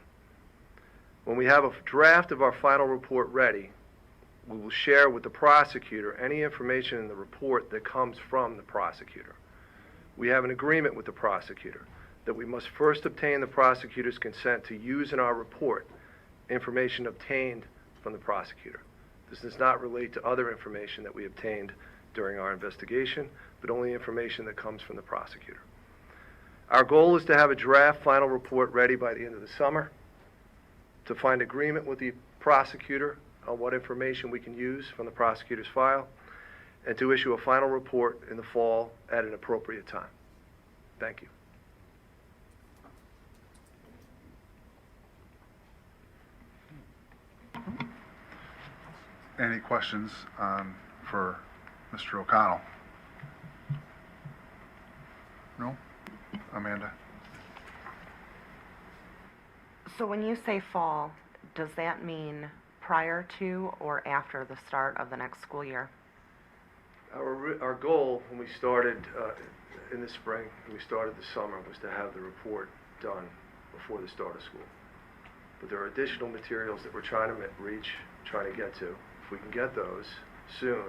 When we have a draft of our final report ready, we will share with the prosecutor any information in the report that comes from the prosecutor. We have an agreement with the prosecutor that we must first obtain the prosecutor's consent to use in our report information obtained from the prosecutor. This does not relate to other information that we obtained during our investigation, but only information that comes from the prosecutor. Our goal is to have a draft final report ready by the end of the summer, to find agreement with the prosecutor on what information we can use from the prosecutor's file, and to issue a final report in the fall at an appropriate time. Thank you. Any questions for Mr. O'Connell? No? Amanda? So when you say fall, does that mean prior to or after the start of the next school year? Our goal when we started in the spring, when we started the summer, was to have the report done before the start of school. But there are additional materials that we're trying to get to. If we can get those soon,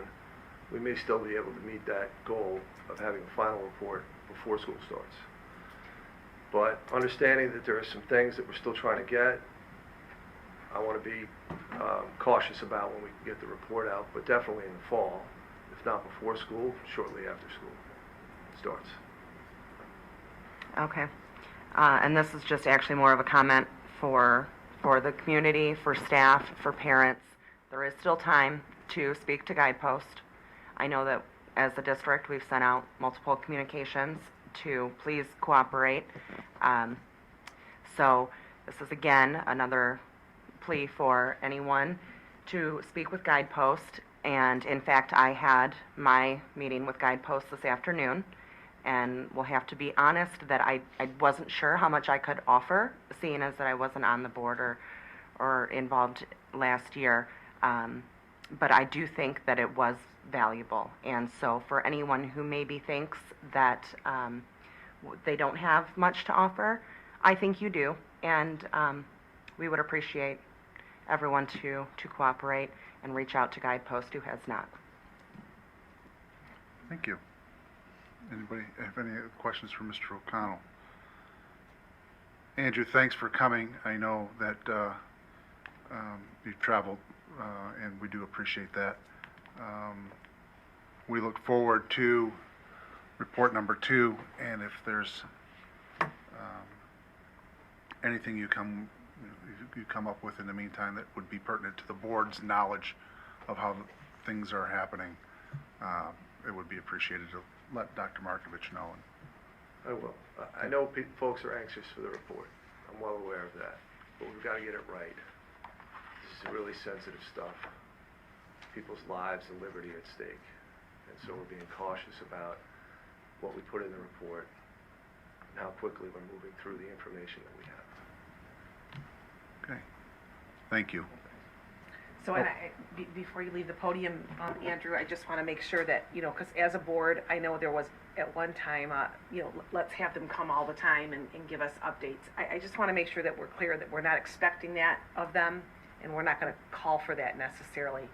we may still be able to meet that goal of having a final report before school starts. But understanding that there are some things that we're still trying to get, I want to be cautious about when we can get the report out, but definitely in the fall, if not before school, shortly after school starts. Okay. And this is just actually more of a comment for the community, for staff, for parents. There is still time to speak to Guidepost. I know that as a district, we've sent out multiple communications to please cooperate. So this is again another plea for anyone to speak with Guidepost. And in fact, I had my meeting with Guidepost this afternoon, and will have to be honest that I wasn't sure how much I could offer, seeing as that I wasn't on the board or involved last year. But I do think that it was valuable. And so for anyone who maybe thinks that they don't have much to offer, I think you do. And we would appreciate everyone to cooperate and reach out to Guidepost who has not. Thank you. Anybody have any questions for Mr. O'Connell? Andrew, thanks for coming. I know that you've traveled, and we do appreciate that. We look forward to report number 2, and if there's anything you come up with in the meantime that would be pertinent to the board's knowledge of how things are happening, it would be appreciated to let Dr. Markovich know. I will. I know folks are anxious for the report. I'm well aware of that. But we've got to get it right. This is really sensitive stuff. People's lives and liberty at stake. And so we're being cautious about what we put in the report and how quickly we're moving through the information that we have. Okay. Thank you. So before you leave the podium, Andrew, I just want to make sure that, because as a board, I know there was at one time, let's have them come all the time and give us updates. I just want to make sure that we're clear that we're not expecting that of them, and we're not going to call for that necessarily.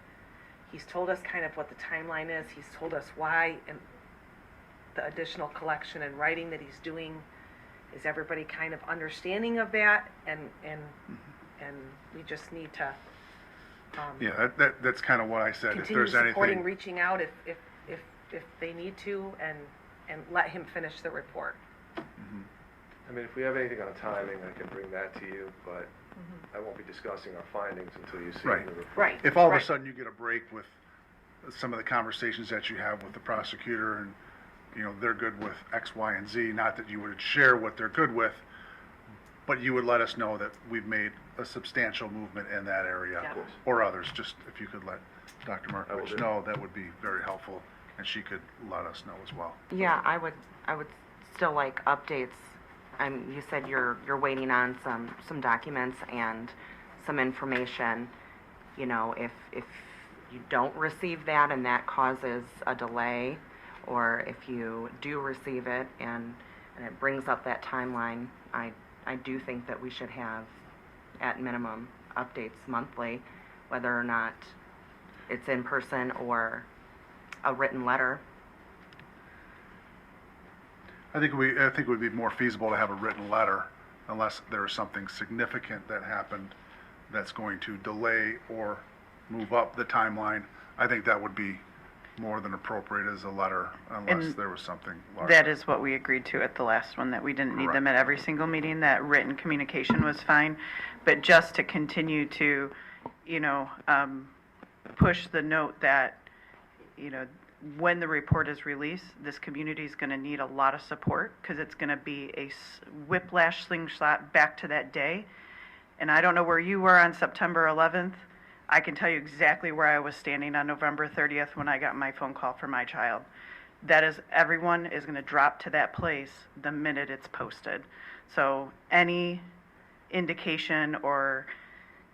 He's told us kind of what the timeline is. He's told us why, and the additional collection and writing that he's doing. Is everybody kind of understanding of that? And we just need to yeah, that's kind of what I said. If continue there's supporting, anything, reaching out if they need to, and let him finish the report. I mean, if we have anything on timing, I can bring that to you, but I won't be discussing our findings until you see right. the report. Right. If all of a sudden you get a break with some of the conversations that you have with the prosecutor, and they're good with X, Y, and Z, not that you would share what they're good with, but you would let us know that we've made a substantial movement in that area, Yeah. or others. Just if you could let Dr. Markovich know, that would be very helpful, and she could let us know as well. Yeah, I would still like updates. You said you're waiting on some documents and some information. You know, if you don't receive that and that causes a delay, or if you do receive it and it brings up that timeline, I do think that we should have, at minimum, updates monthly, whether or not it's in person or a written letter. I think it would be more feasible to have a written letter unless there is something significant that happened that's going to delay or move up the timeline. I think that would be more than appropriate as a letter unless And there was something larger. That is what we agreed to at the last one, that we didn't need them at every single meeting, that written communication was fine. But just to continue to, push the note that, when the report is released, this community is going to need a lot of support because it's going to be a whiplash slingshot back to that day. And I don't know where you were on September 11th. I can tell you exactly where I was standing on November 30th when I got my phone call from my child. That is, everyone is going to drop to that place the minute it's posted. So any indication or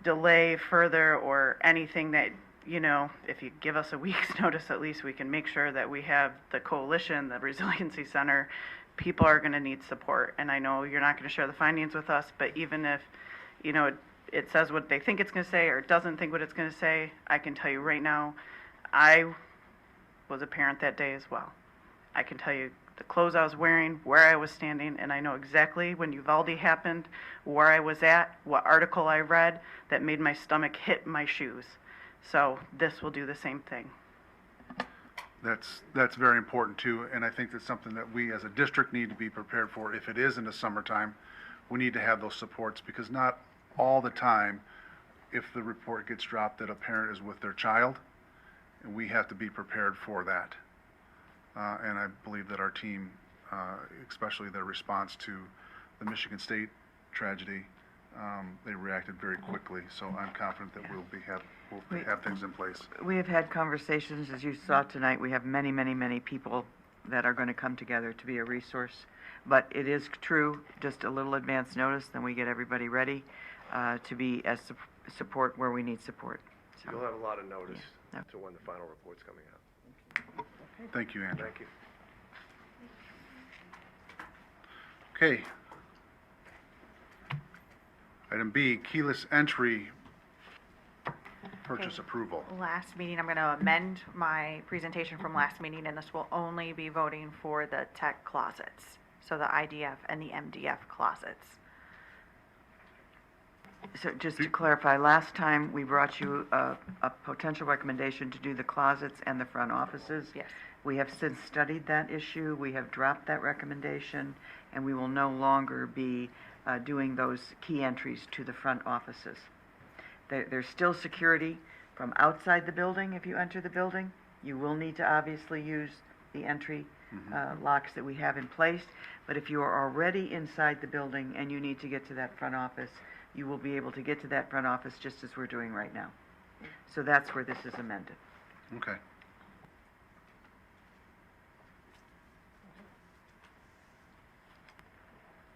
delay further or anything that, if you give us a week's notice, at least we can make sure that we have the coalition, the resiliency center, people are going to need support. And I know you're not going to share the findings with us, but even if, it says what they think it's going to say or it doesn't think what it's going to say, I can tell you right now, I was a parent that day as well. I can tell you the clothes I was wearing, where I was standing, and I know exactly when Uvalde happened, where I was at, what article I read that made my stomach hit my shoes. So this will do the same thing. That's very important too, and I think that's something that we as a district need to be prepared for. If it is in the summertime, we need to have those supports, because not all the time, if the report gets dropped, that a parent is with their child, and we have to be prepared for that. And I believe that our team, especially their response to the Michigan State tragedy, they reacted very quickly. So I'm confident that we'll have things in place. We have had conversations, as you saw tonight. We have many, many, many people that are going to come together to be a resource. But it is true, just a little advance notice, then we get everybody ready to be as support where we need support. So, You'll have a lot of notice to when the final report's coming out. Thank you, Andrew. Thank you. Okay. Item B, keyless entry purchase approval. Last meeting, I'm going to amend my presentation from last meeting, and this will only be voting for the tech closets. So the IDF and the MDF closets. So just to clarify, last time we brought you a potential recommendation to do the closets and the front offices. Yes. We have since studied that issue. We have dropped that recommendation, and we will no longer be doing those key entries to the front offices. There's still security from outside the building. If you enter the building, you will need to obviously use the entry locks that we have in place. But if you are already inside the building and you need to get to that front office, you will be able to get to that front office just as we're doing right now. So that's where this is amended. Okay.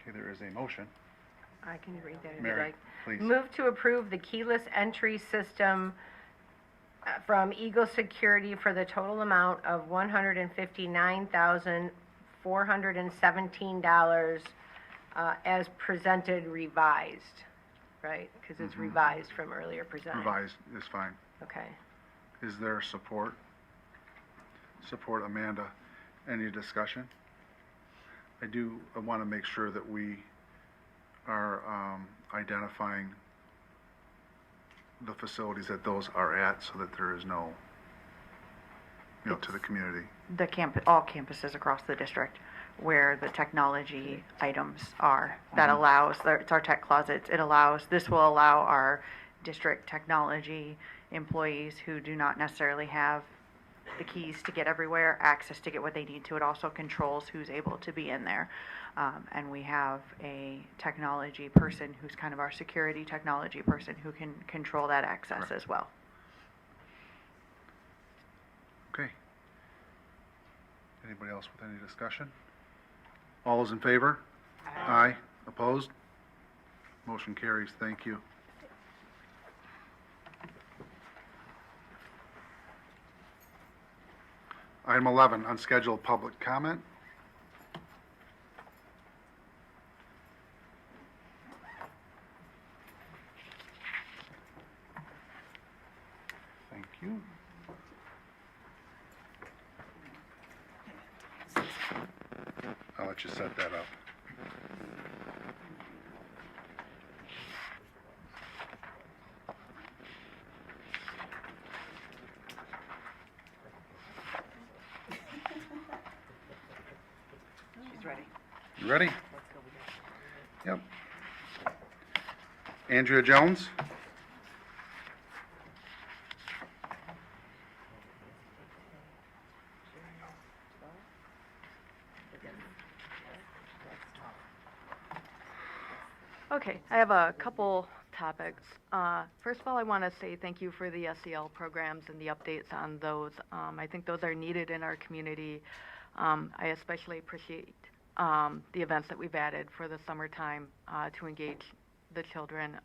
Okay, there is a motion. I can read that if you'd Mary, like. please. Move to approve the keyless entry system from Eagle Security for the total amount of $159,417 as presented revised, right? Because it's revised from earlier presented. Revised is fine. Okay. Is there support? Support, Amanda. Any discussion? I want to make sure that we are identifying the facilities that those are at so that there is no, to the community. All campuses across the district where the technology items are. That allows, it's our tech closets. This will allow our district technology employees who do not necessarily have the keys to get everywhere, access to get what they need to. It also controls who's able to be in there. And we have a technology person who's kind of our security technology person who can control that access as well. Okay. Anybody else with any discussion? All those in favor? Aye. Opposed? Motion carries. Thank you. Item 11, unscheduled public comment. Thank you. I'll let you set that up. She's ready. You ready? Yep. Andrea Jones? Okay, I have a couple topics. First of all, I want to say thank you for the SEL programs and the updates on those. I think those are needed in our community. I especially appreciate the events that we've added for the summertime to engage the children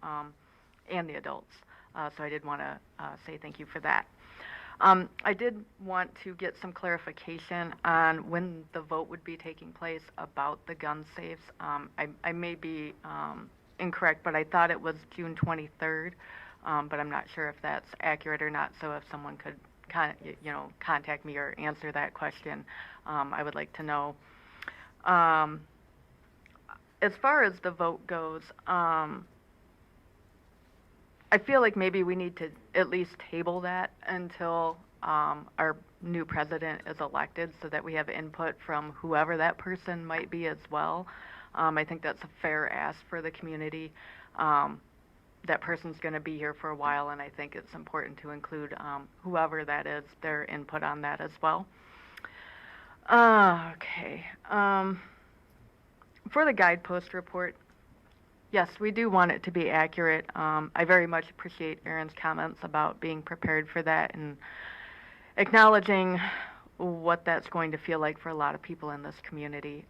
and the adults. So I did want to say thank you for that. I did want to get some clarification on when the vote would be taking place about the gun safes. I may be incorrect, but I thought it was June 23rd, but I'm not sure if that's accurate or not. So if someone could contact me or answer that question, I would like to know. As far as the vote goes, I feel like maybe we need to at least table that until our new president is elected so that we have input from whoever that person might be as well. I think that's a fair ask for the community. That person's going to be here for a while, and I think it's important to include whoever that is, their input on that as well. Okay. For the guidepost report, yes, we do want it to be accurate. I very much appreciate Erin's comments about being prepared for that and acknowledging what that's going to feel like for a lot of people in this community.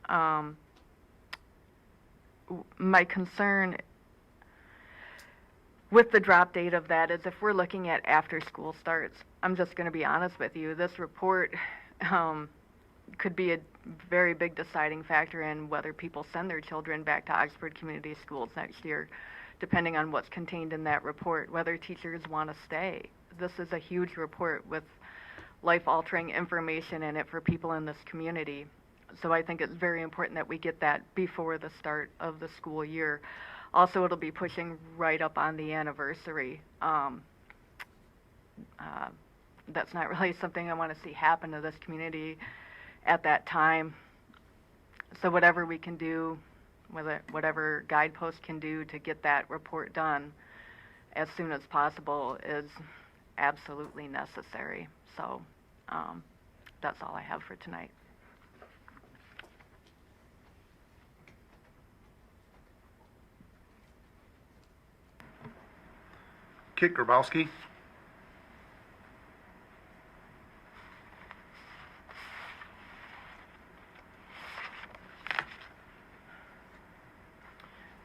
My concern with the drop date of that is if we're looking at after school starts, I'm just going to be honest with you, this report could be a very big deciding factor in whether people send their children back to Oxford Community Schools next year, depending on what's contained in that report, whether teachers want to stay. This is a huge report with life-altering information in it for people in this community. So I think it's very important that we get that before the start of the school year. Also, it'll be pushing right up on the anniversary. That's not really something I want to see happen to this community at that time. So whatever we can do, whatever Guidepost can do to get that report done as soon as possible is absolutely necessary. So that's all I have for tonight. Kit Grabowski.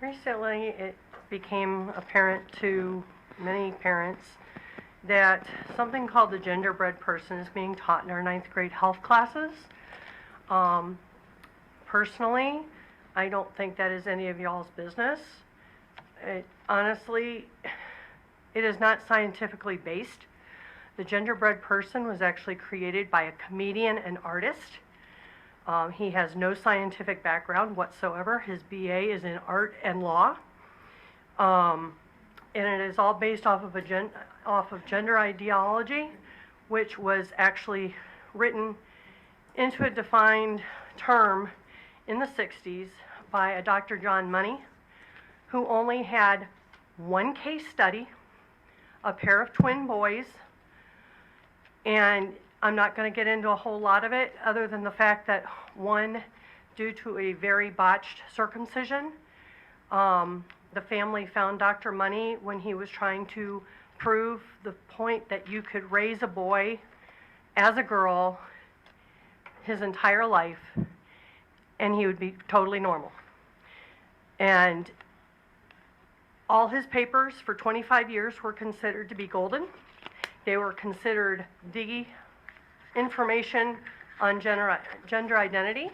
Recently, it became apparent to many parents that something called the genderbread person is being taught in our 9th grade health classes. Personally, I don't think that is any of y'all's business. Honestly, it is not scientifically based. The genderbread person was actually created by a comedian and artist. He has no scientific background whatsoever. His BA is in art and law. And it is all based off of gender ideology, which was actually written into a defined term in the 60s by a Dr. John Money, who only had one case study, a pair of twin boys, and I'm not going to get into a whole lot of it other than the fact that one, due to a very botched circumcision, the family found Dr. Money when he was trying to prove the point that you could raise a boy as a girl his entire life and he would be totally normal. And all his papers for 25 years were considered to be golden. They were considered the information on gender identity.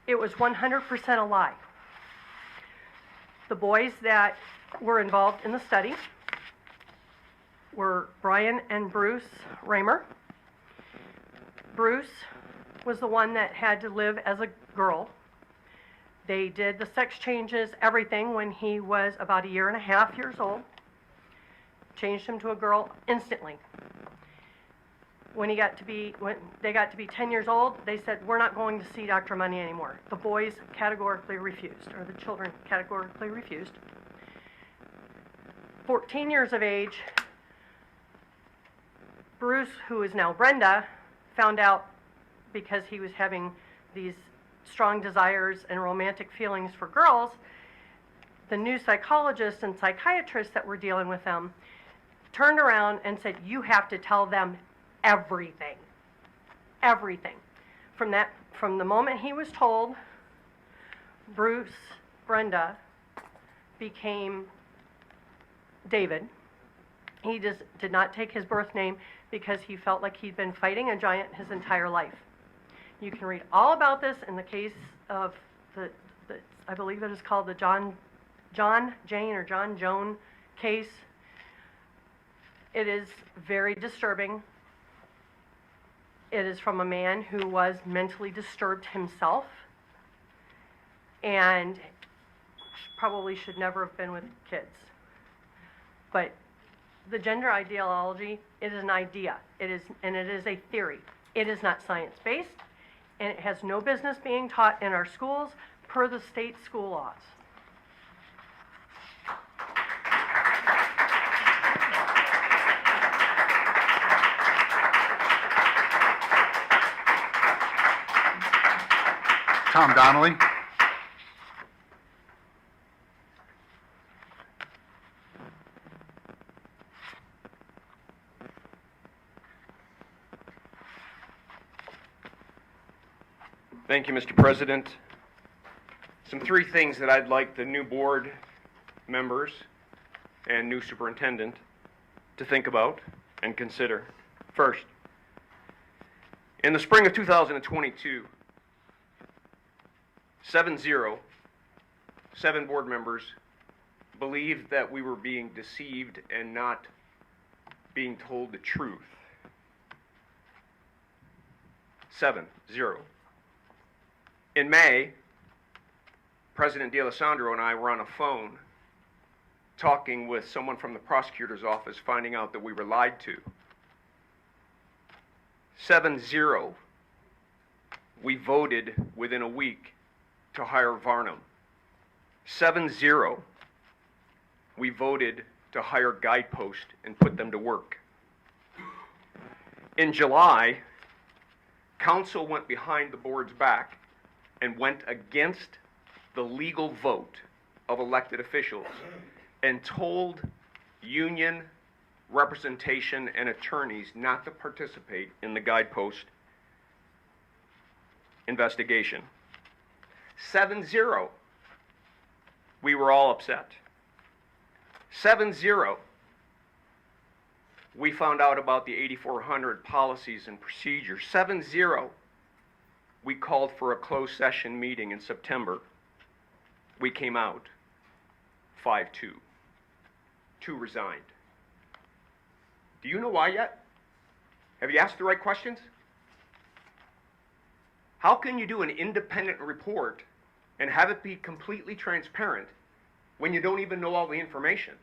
It was 100% a lie. The boys that were involved in the study were Brian and Bruce Raymer. Bruce was the one that had to live as a girl. They did the sex changes, everything, when he was about 1.5 years old. Changed him to a girl instantly. When they got to be 10 years old, they said, we're not going to see Dr. Money anymore. The boys categorically refused, or the children categorically refused. 14 years of age, Bruce, who is now Brenda, found out because he was having these strong desires and romantic feelings for girls, the new psychologists and psychiatrists that were dealing with them turned around and said, you have to tell them everything. Everything. From the moment he was told, Brenda became David. He just did not take his birth name because he felt like he'd been fighting a giant his entire life. You can read all about this in the case of I believe it is called the John Jane or John Joan case. It is very disturbing. It is from a man who was mentally disturbed himself and probably should never have been with kids. But the gender ideology, it is an idea. It is a theory. It is not science-based, and it has no business being taught in our schools per the state school laws. Tom Donnelly. Thank you, Mr. President. Three things that I'd like the new board members and new superintendent to think about and consider. First, in the spring of 2022, 7 board members believed that we were being deceived and not being told the truth. 7-0. In May, President D'Alessandro and I were on a phone talking with someone from the prosecutor's office, finding out that we were lied to. 7-0. We voted within a week to hire Varnum. 7-0. We voted to hire Guidepost and put them to work. In July, council went behind the board's back and went against the legal vote of elected officials and told union representation and attorneys not to participate in the Guidepost investigation. 7-0. We were all upset. 7-0. We found out about the 8,400 policies and procedures. 7-0. We called for a closed session meeting in September. We came out 5-2. 2 resigned. Do you know why yet? Have you asked the right questions? How can you do an independent report and have it be completely transparent when you don't even know all the information?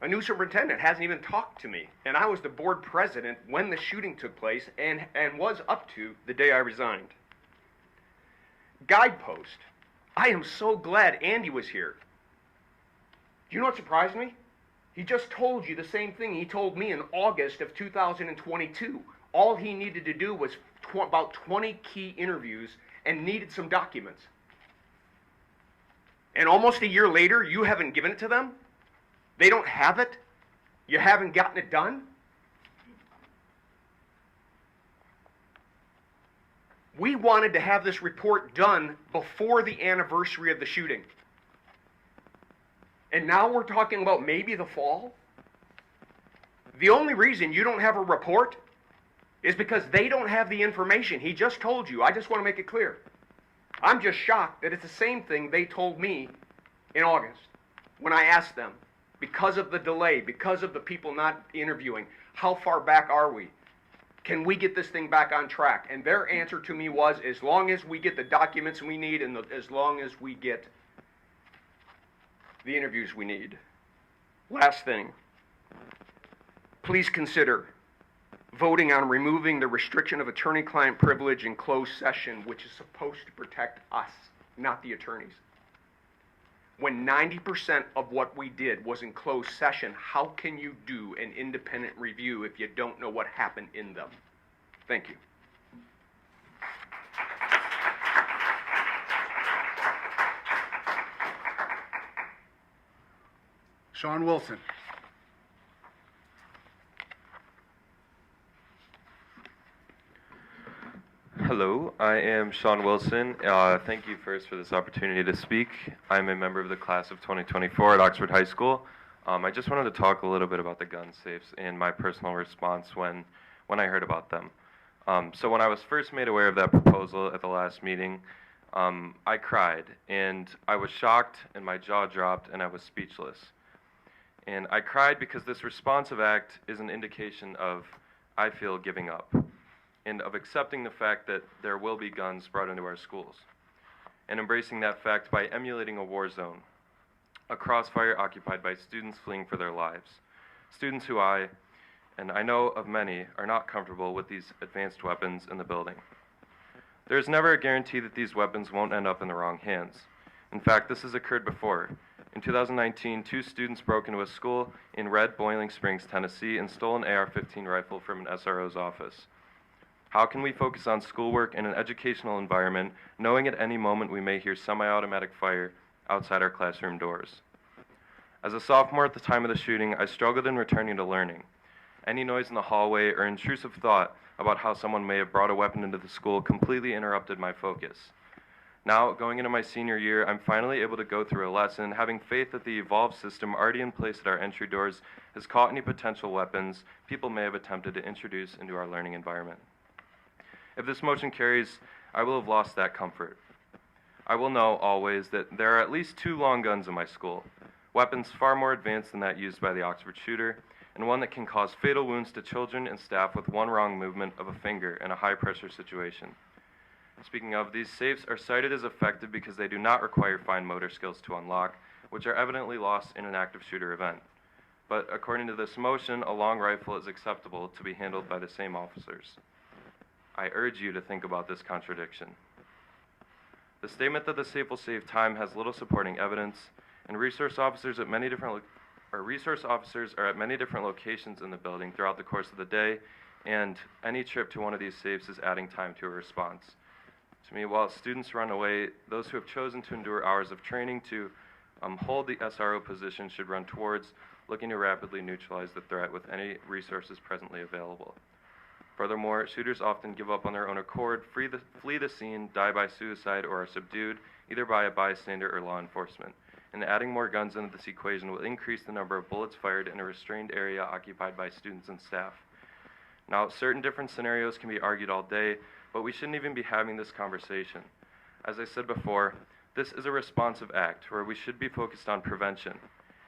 A new superintendent hasn't even talked to me, and I was the board president when the shooting took place and was up to the day I resigned. Guidepost. I am so glad Andy was here. Do you know what surprised me? He just told you the same thing he told me in August of 2022. All he needed to do was about 20 key interviews and needed some documents. And almost a year later, you haven't given it to them? They don't have it? You haven't gotten it done? We wanted to have this report done before the anniversary of the shooting. And now we're talking about maybe the fall? The only reason you don't have a report is because they don't have the information. He just told you. I just want to make it clear. I'm just shocked that it's the same thing they told me in August when I asked them, because of the delay, because of the people not interviewing, how far back are we? Can we get this thing back on track? And their answer to me was, as long as we get the documents we need and as long as we get the interviews we need. Last thing, please consider voting on removing the restriction of attorney-client privilege in closed session, which is supposed to protect us, not the attorneys. When 90% of what we did was in closed session, how can you do an independent review if you don't know what happened in them? Thank you. Sean Wilson. Hello, I am Sean Wilson. Thank you first for this opportunity to speak. I'm a member of the class of 2024 at Oxford High School. I just wanted to talk a little bit about the gun safes and my personal response when I heard about them. So when I was first made aware of that proposal at the last meeting, I cried and I was shocked and my jaw dropped and I was speechless. And I cried because this responsive act is an indication of, I feel, giving up, and of accepting the fact that there will be guns brought into our schools, and embracing that fact by emulating a war zone, a crossfire occupied by students fleeing for their lives. Students who and I know of many, are not comfortable with these advanced weapons in the building. There is never a guarantee that these weapons won't end up in the wrong hands. In fact, this has occurred before. In 2019, 2 students broke into a school in Red Boiling Springs, Tennessee, and stole an AR-15 rifle from an SRO's office. How can we focus on schoolwork in an educational environment, knowing at any moment we may hear semi-automatic fire outside our classroom doors? As a sophomore at the time of the shooting, I struggled in returning to learning. Any noise in the hallway or intrusive thought about how someone may have brought a weapon into the school completely interrupted my focus. Now, going into my senior year, I'm finally able to go through a lesson, having faith that the evolved system already in place at our entry doors has caught any potential weapons people may have attempted to introduce into our learning environment. If this motion carries, I will have lost that comfort. I will know always that there are at least 2 long guns in my school, weapons far more advanced than that used by the Oxford shooter, and one that can cause fatal wounds to children and staff with one wrong movement of a finger in a high-pressure situation. Speaking of, these safes are cited as effective because they do not require fine motor skills to unlock, which are evidently lost in an active shooter event. But according to this motion, a long rifle is acceptable to be handled by the same officers. I urge you to think about this contradiction. The statement that the safe will save time has little supporting evidence, and resource officers are at many different locations in the building throughout the course of the day, and any trip to one of these safes is adding time to a response. To me, while students run away, those who have chosen to endure hours of training to hold the SRO position should run towards looking to rapidly neutralize the threat with any resources presently available. Furthermore, shooters often give up on their own accord, flee the scene, die by suicide, or are subdued, either by a bystander or law enforcement. And adding more guns into this equation will increase the number of bullets fired in a restrained area occupied by students and staff. Now, certain different scenarios can be argued all day, but we shouldn't even be having this conversation. As I said before, this is a responsive act where we should be focused on prevention.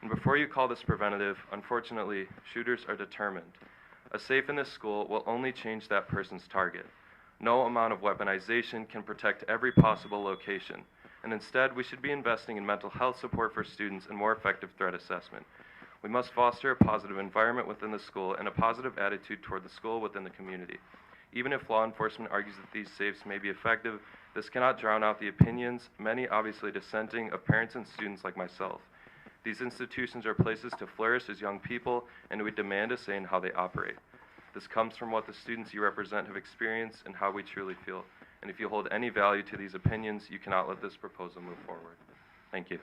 And before you call this preventative, unfortunately, shooters are determined. A safe in this school will only change that person's target. No amount of weaponization can protect every possible location, and instead we should be investing in mental health support for students and more effective threat assessment. We must foster a positive environment within the school and a positive attitude toward the school within the community. Even if law enforcement argues that these safes may be effective, this cannot drown out the opinions, many obviously dissenting, of parents and students like myself. These institutions are places to flourish as young people, and we demand a say in how they operate. This comes from what the students you represent have experienced and how we truly feel. And if you hold any value to these opinions, you cannot let this proposal move forward. Thank you.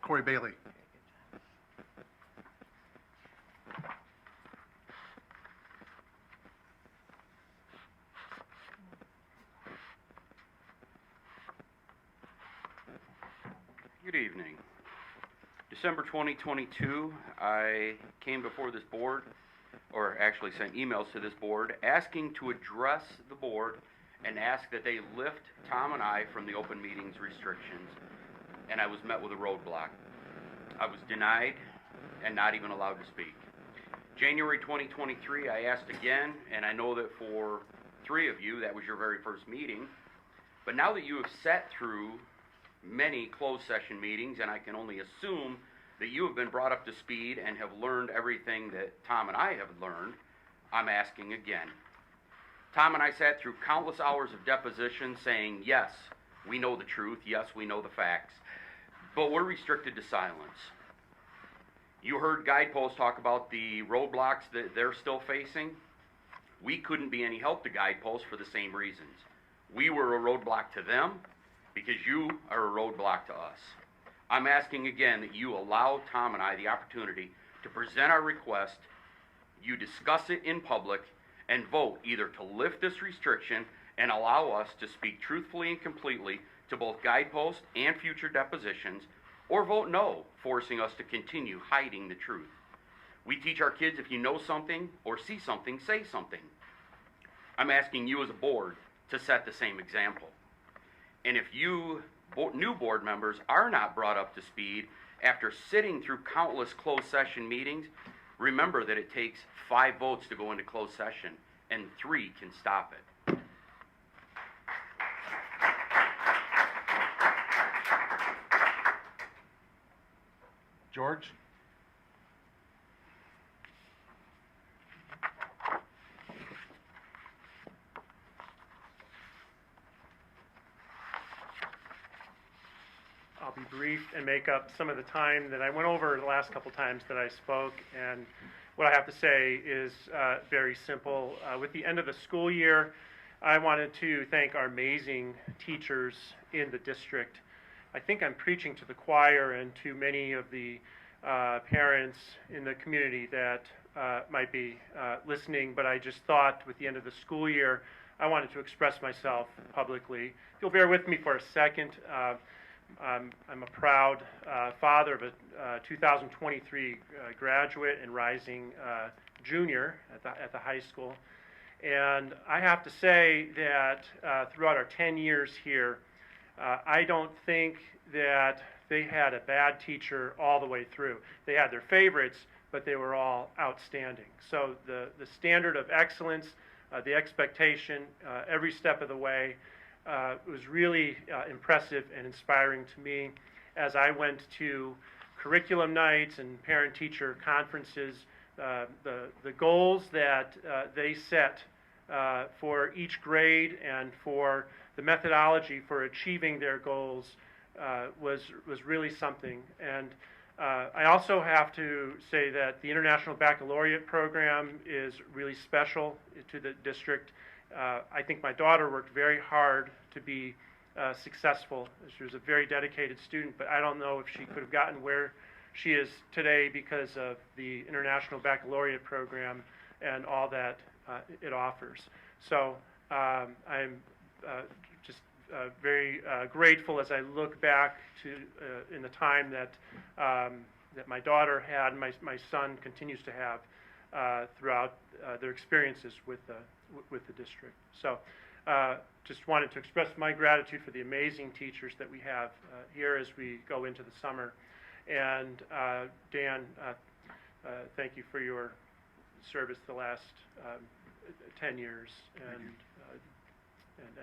Corey Bailey. Good evening. December 2022, I came before this board, or actually sent emails to this board, asking to address the board and ask that they lift Tom and I from the open meetings restrictions, and I was met with a roadblock. I was denied and not even allowed to speak. January 2023, I asked again, and I know that for 3 of you, that was your very first meeting, but now that you have sat through many closed session meetings, and I can only assume that you have been brought up to speed and have learned everything that Tom and I have learned, I'm asking again. Tom and I sat through countless hours of depositions saying, yes, we know the truth, yes, we know the facts, but we're restricted to silence. You heard Guidepost talk about the roadblocks that they're still facing. We couldn't be any help to Guidepost for the same reasons. We were a roadblock to them because you are a roadblock to us. I'm asking again that you allow Tom and I the opportunity to present our request, you discuss it in public, and vote either to lift this restriction and allow us to speak truthfully and completely to both Guidepost and future depositions, or vote no, forcing us to continue hiding the truth. We teach our kids, if you know something or see something, say something. I'm asking you as a board to set the same example. And if you new board members are not brought up to speed after sitting through countless closed session meetings, remember that it takes 5 votes to go into closed session, and 3 can stop it. George? I'll be brief and make up some of the time that I went over the last couple times that I spoke. And what I have to say is very simple. With the end of the school year, I wanted to thank our amazing teachers in the district. I think I'm preaching to the choir and to many of the parents in the community that might be listening, but I just thought with the end of the school year, I wanted to express myself publicly. If you'll bear with me for a second. I'm a proud father of a 2023 graduate and rising junior at the high school. And I have to say that throughout our 10 years here, I don't think that they had a bad teacher all the way through. They had their favorites, but they were all outstanding. So the standard of excellence, the expectation, every step of the way, was really impressive and inspiring to me as I went to curriculum nights and parent-teacher conferences. The goals that they set for each grade and for the methodology for achieving their goals was really something. And I also have to say that the International Baccalaureate program is really special to the district. I think my daughter worked very hard to be successful. She was a very dedicated student, but I don't know if she could have gotten where she is today because of the International Baccalaureate program and all that it offers. So I'm just very grateful as I look back to in the time that that my daughter had and my son continues to have throughout their experiences with the district. So just wanted to express my gratitude for the amazing teachers that we have here as we go into the summer. And Dan, thank you for your service the last 10 years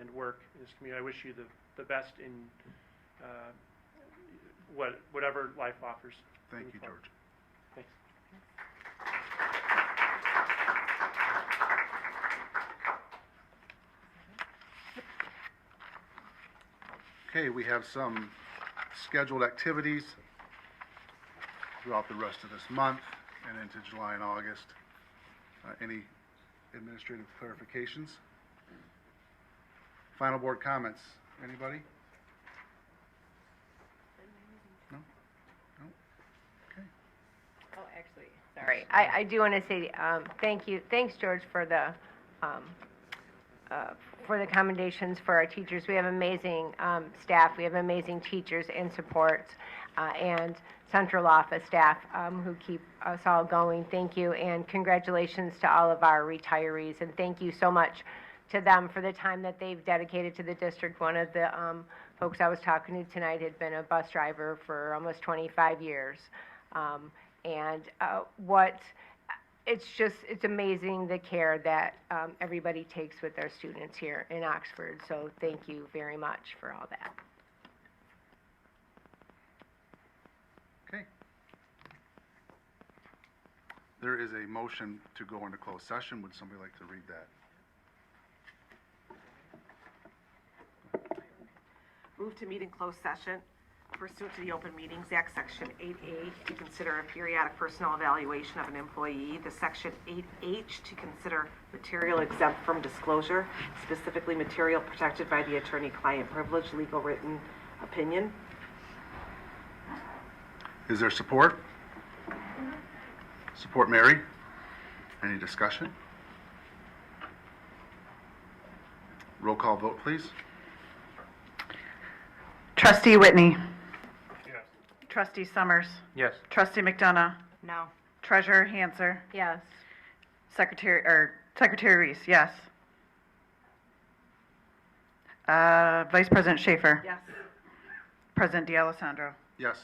and work in this community. I wish you the best in whatever life offers. Thank you, George. Thanks. Okay, we have some scheduled activities throughout the rest of this month and into July and August. Any administrative clarifications? Final board comments. Anybody? No? No? Okay. Oh, actually, sorry. I do want to say thank you. Thanks, George, for the for the commendations for our teachers. We have amazing staff. We have amazing teachers and supports and central office staff who keep us all going. Thank you, and congratulations to all of our retirees, and thank you so much to them for the time that they've dedicated to the district. One of the folks I was talking to tonight had been a bus driver for almost 25 years. It's amazing the care that everybody takes with their students here in Oxford. So thank you very much for all that. Okay. There is a motion to go into closed session. Would somebody like to read that? Move to meet in closed session pursuant to the Open Meetings Act, Section 8A, to consider a periodic personnel evaluation of an employee, the Section 8H, to consider material exempt from disclosure, specifically material protected by the attorney-client privilege, legal written opinion. Is there support? Support Mary. Any discussion? Roll call vote, please. Trustee Whitney. Yes. Trustee Summers. Yes. Trustee McDonough. No. Treasurer Hanser. Yes. Secretary Reese, yes. Vice President Schaefer. Yes. President D'Alessandro. Yes.